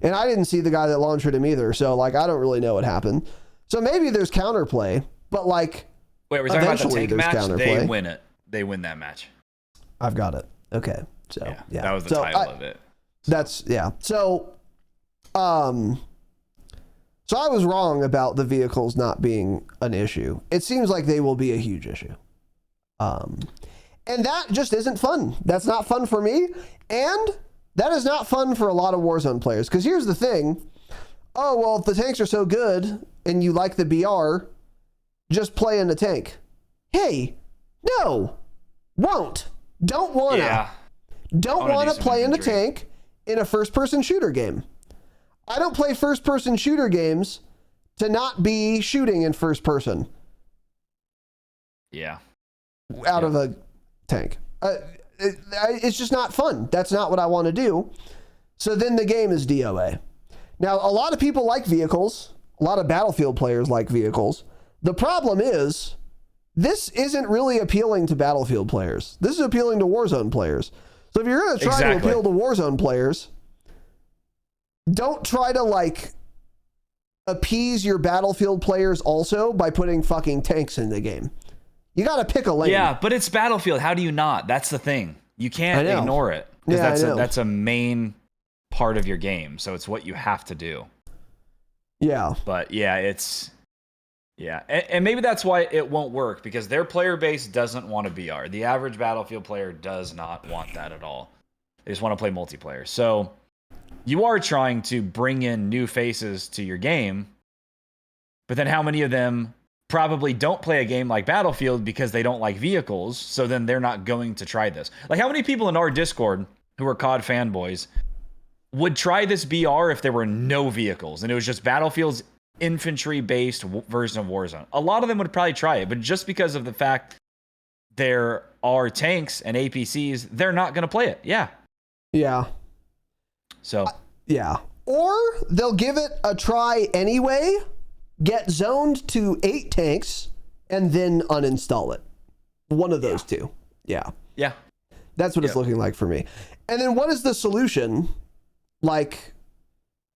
Speaker 1: And I didn't see the guy that launchered him either. So, like, I don't really know what happened. So maybe there's counterplay, but like...
Speaker 2: Wait, we're talking about the tank match? Counterplay. They win it. They win that match.
Speaker 1: I've got it. Okay. So, yeah.
Speaker 2: That was the title of it.
Speaker 1: So. That's, So, so I was wrong about the vehicles not being an issue. It seems like they will be a huge issue. And that just isn't fun. That's not fun for me. And that is not fun for a lot of Warzone players. Because here's the thing. Oh, well, if the tanks are so good and you like the BR, just play in the tank. Hey, no, won't. Don't wanna. Yeah. Don't wanna play in the tank in a first-person shooter game. I don't play first-person shooter games to not be shooting in first person.
Speaker 2: Yeah.
Speaker 1: Out of a tank. It's just not fun. That's not what I want to do. So then the game is DOA. Now, a lot of people like vehicles. A lot of Battlefield players like vehicles. The problem is, this isn't really appealing to Battlefield players. This is appealing to Warzone players. So if you're going to try to appeal to Warzone players, don't try to, like, appease your Battlefield players also by putting fucking tanks in the game. You got to pick a lane.
Speaker 2: Yeah, but it's Battlefield. How do you not? That's the thing. You can't ignore it. Because that's a main part of your game. So it's what you have to do.
Speaker 1: Yeah.
Speaker 2: But yeah, it's... Yeah, and maybe that's why it won't work, because their player base doesn't want a BR. The average Battlefield player does not want that at all. They just want to play multiplayer. So you are trying to bring in new faces to your game, but then how many of them probably don't play a game like Battlefield because they don't like vehicles, so then they're not going to try this? Like, how many people in our Discord who are COD fanboys would try this BR if there were no vehicles and it was just Battlefield's infantry-based version of Warzone? A lot of them would probably try it, but just because of the fact there are tanks and APCs, they're not going to play it. Yeah. So.
Speaker 1: Yeah. Or they'll give it a try anyway, get zoned to 8 tanks, and then uninstall it. One of those two. Yeah. That's what it's looking like for me. And then what is the solution? Like,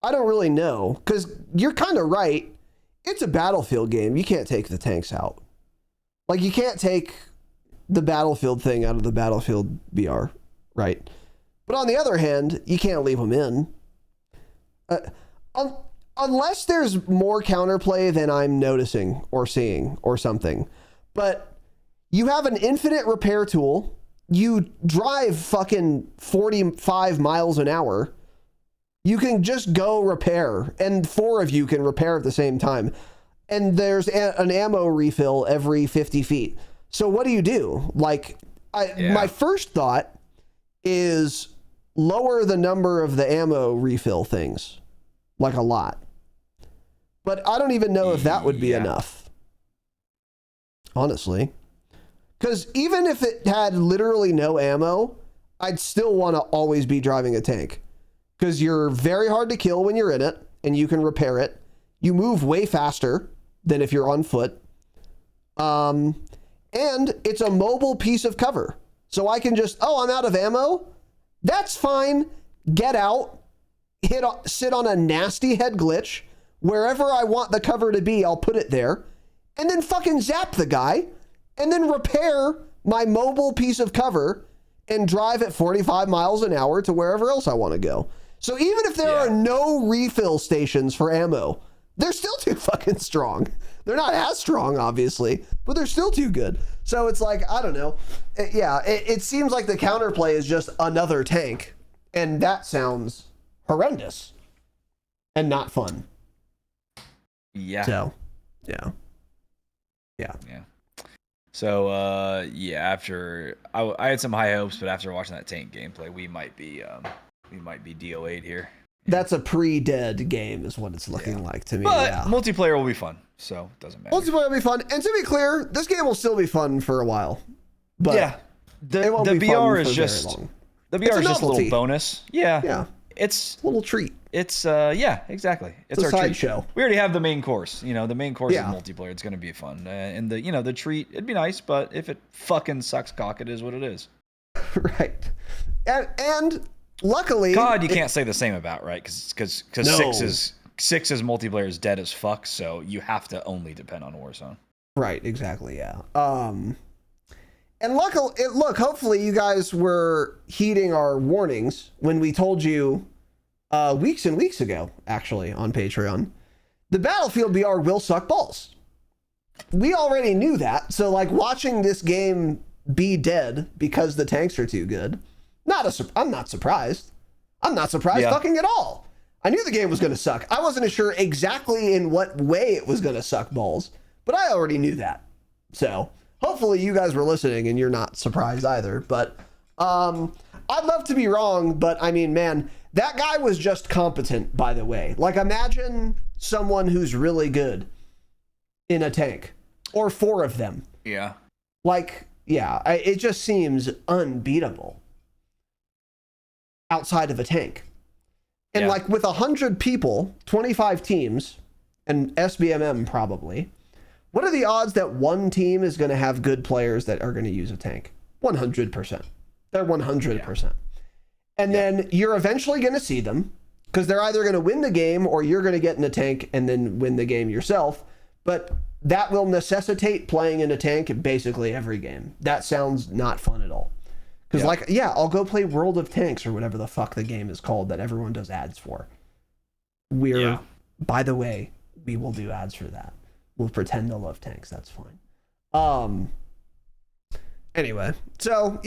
Speaker 1: I don't really know, because you're kind of right. It's a Battlefield game. You can't take the tanks out. Like, you can't take the Battlefield thing out of the Battlefield BR, right? But on the other hand, you can't leave them in. Unless there's more counterplay than I'm noticing or seeing or something. But you have an infinite repair tool. You drive fucking 45 miles an hour. You can just go repair, and 4 of you can repair at the same time. And there's an ammo refill every 50 feet. So what do you do? Like, my first thought is lower the number of the ammo refill things, like a lot. But I don't even know if that would be enough, honestly. Because even if it had literally no ammo, I'd still want to always be driving a tank. Because you're very hard to kill when you're in it, and you can repair it. You move way faster than if you're on foot. And it's a mobile piece of cover. So I can just, I'm out of ammo. That's fine. Get out. Sit on a nasty head glitch. Wherever I want the cover to be, I'll put it there. And then fucking zap the guy. And then repair my mobile piece of cover and drive at 45 miles an hour to wherever else I want to go. So even if there are no refill stations for ammo, they're still too fucking strong. They're not as strong, obviously, but they're still too good. So it's like, I don't know. It seems like the counterplay is just another tank. And that sounds horrendous and not fun.
Speaker 2: Yeah.
Speaker 1: So, yeah.
Speaker 2: So, after I had some high hopes, but after watching that tank gameplay, we might be DO8 here.
Speaker 1: That's a pre-dead game is what it's looking like to me.
Speaker 2: But multiplayer will be fun, so it doesn't matter.
Speaker 1: Multiplayer will be fun. And to be clear, this game will still be fun for a while. But
Speaker 2: the BR is just a little bonus. Yeah. It's
Speaker 1: a little treat.
Speaker 2: It's exactly. It's our
Speaker 1: side
Speaker 2: treat.
Speaker 1: show.
Speaker 2: We already have the main course. The main course is multiplayer. It's going to be fun. And the treat, it'd be nice, but if it fucking sucks cock, it is what it is.
Speaker 1: Right. And luckily,
Speaker 2: COD you can't say the same about, right? Because six is multiplayer is dead as fuck, so you have to only depend on Warzone.
Speaker 1: Right, exactly, yeah. And hopefully you guys were heeding our warnings when we told you weeks and weeks ago, actually, on Patreon. The Battlefield BR will suck balls. We already knew that, so like watching this game be dead because the tanks are too good, I'm not surprised. I'm not surprised fucking at all. I knew the game was going to suck. I wasn't sure exactly in what way it was going to suck balls, but I already knew that. So hopefully you guys were listening and you're not surprised either. But I'd love to be wrong, but I mean, man, that guy was just competent, by the way. Like, imagine someone who's really good in a tank, or 4 of them.
Speaker 2: Yeah.
Speaker 1: Like, it just seems unbeatable outside of a tank. And like with 100 people, 25 teams, and SBMM probably, what are the odds that one team is going to have good players that are going to use a tank? 100%. They're 100%. Yeah. And then you're eventually going to see them because they're either going to win the game or you're going to get in a tank and then win the game yourself. But that will necessitate playing in a tank in basically every game. That sounds not fun at all. Because I'll go play World of Tanks or whatever the fuck the game is called that everyone does ads for. By the way, we will do ads for that. We'll pretend to love tanks. That's fine. Anyway, so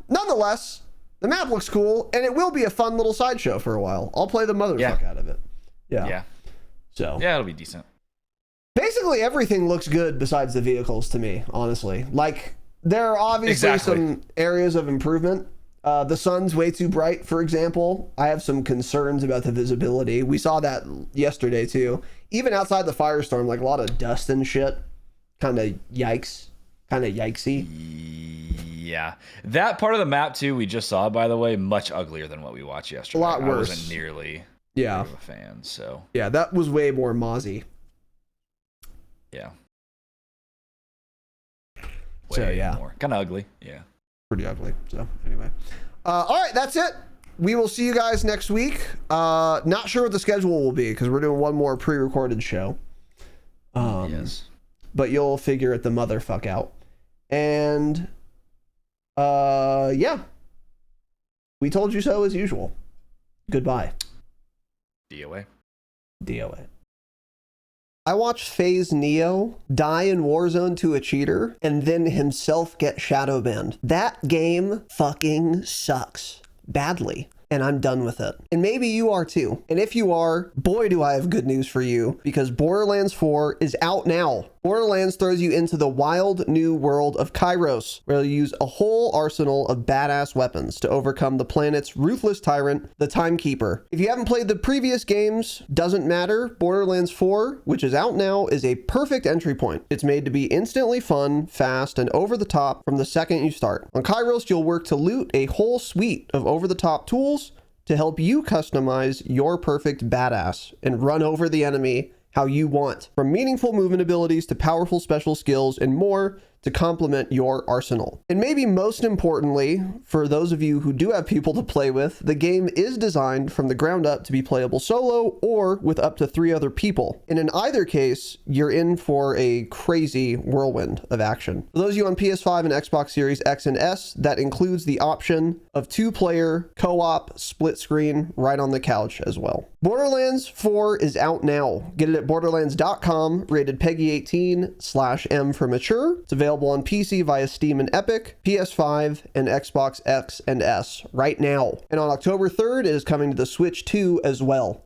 Speaker 1: nonetheless, the map looks cool and it will be a fun little sideshow for a while. I'll play the motherfucker out of it. Yeah. So
Speaker 2: it'll be decent.
Speaker 1: Basically everything looks good besides the vehicles to me, honestly. Like, there are obviously some areas of improvement. The sun's way too bright, for example. I have some concerns about the visibility. We saw that yesterday too. Even outside the firestorm, like a lot of dust and shit. Kind of yikesy.
Speaker 2: Yeah. That part of the map too, we just saw, by the way, much uglier than what we watched yesterday.
Speaker 1: A lot worse.
Speaker 2: I wasn't nearly a fan, so.
Speaker 1: Yeah, that was way more mozzie.
Speaker 2: Yeah.
Speaker 1: So
Speaker 2: more. Kind of ugly. Yeah.
Speaker 1: pretty ugly. So anyway, all right, that's it. We will see you guys next week. Not sure what the schedule will be because we're doing one more pre-recorded show.
Speaker 2: Yes.
Speaker 1: But you'll figure it the motherfuck out. And yeah. We told you so as usual. Goodbye.
Speaker 2: DOA.
Speaker 1: DOA. I watched FaZe Neo die in Warzone to a cheater and then himself get shadow banned. That game fucking sucks badly. And I'm done with it. And maybe you are too. And if you are, boy, do I have good news for you, because Borderlands 4 is out now. Borderlands throws you into the wild new world of Kairos, where you'll use a whole arsenal of badass weapons to overcome the planet's ruthless tyrant, the Timekeeper. If you haven't played the previous games, doesn't matter. Borderlands 4, which is out now, is a perfect entry point. It's made to be instantly fun, fast, and over the top from the second you start. On Kairos, you'll work to loot a whole suite of over-the-top tools to help you customize your perfect badass and run over the enemy how you want, from meaningful movement abilities to powerful special skills and more to complement your arsenal. And maybe most importantly, for those of you who do have people to play with, the game is designed from the ground up to be playable solo or with up to 3 other people. And in either case, you're in for a crazy whirlwind of action. For those of you on PS5 and Xbox Series X and S, that includes the option of 2-player co-op split screen right on the couch as well. Borderlands 4 is out now. Get it at borderlands.com, rated PEGI 18/M for mature. It's available on PC via Steam and Epic, PS5, and Xbox X and S right now. And on October 3rd, it is coming to the Switch 2 as well.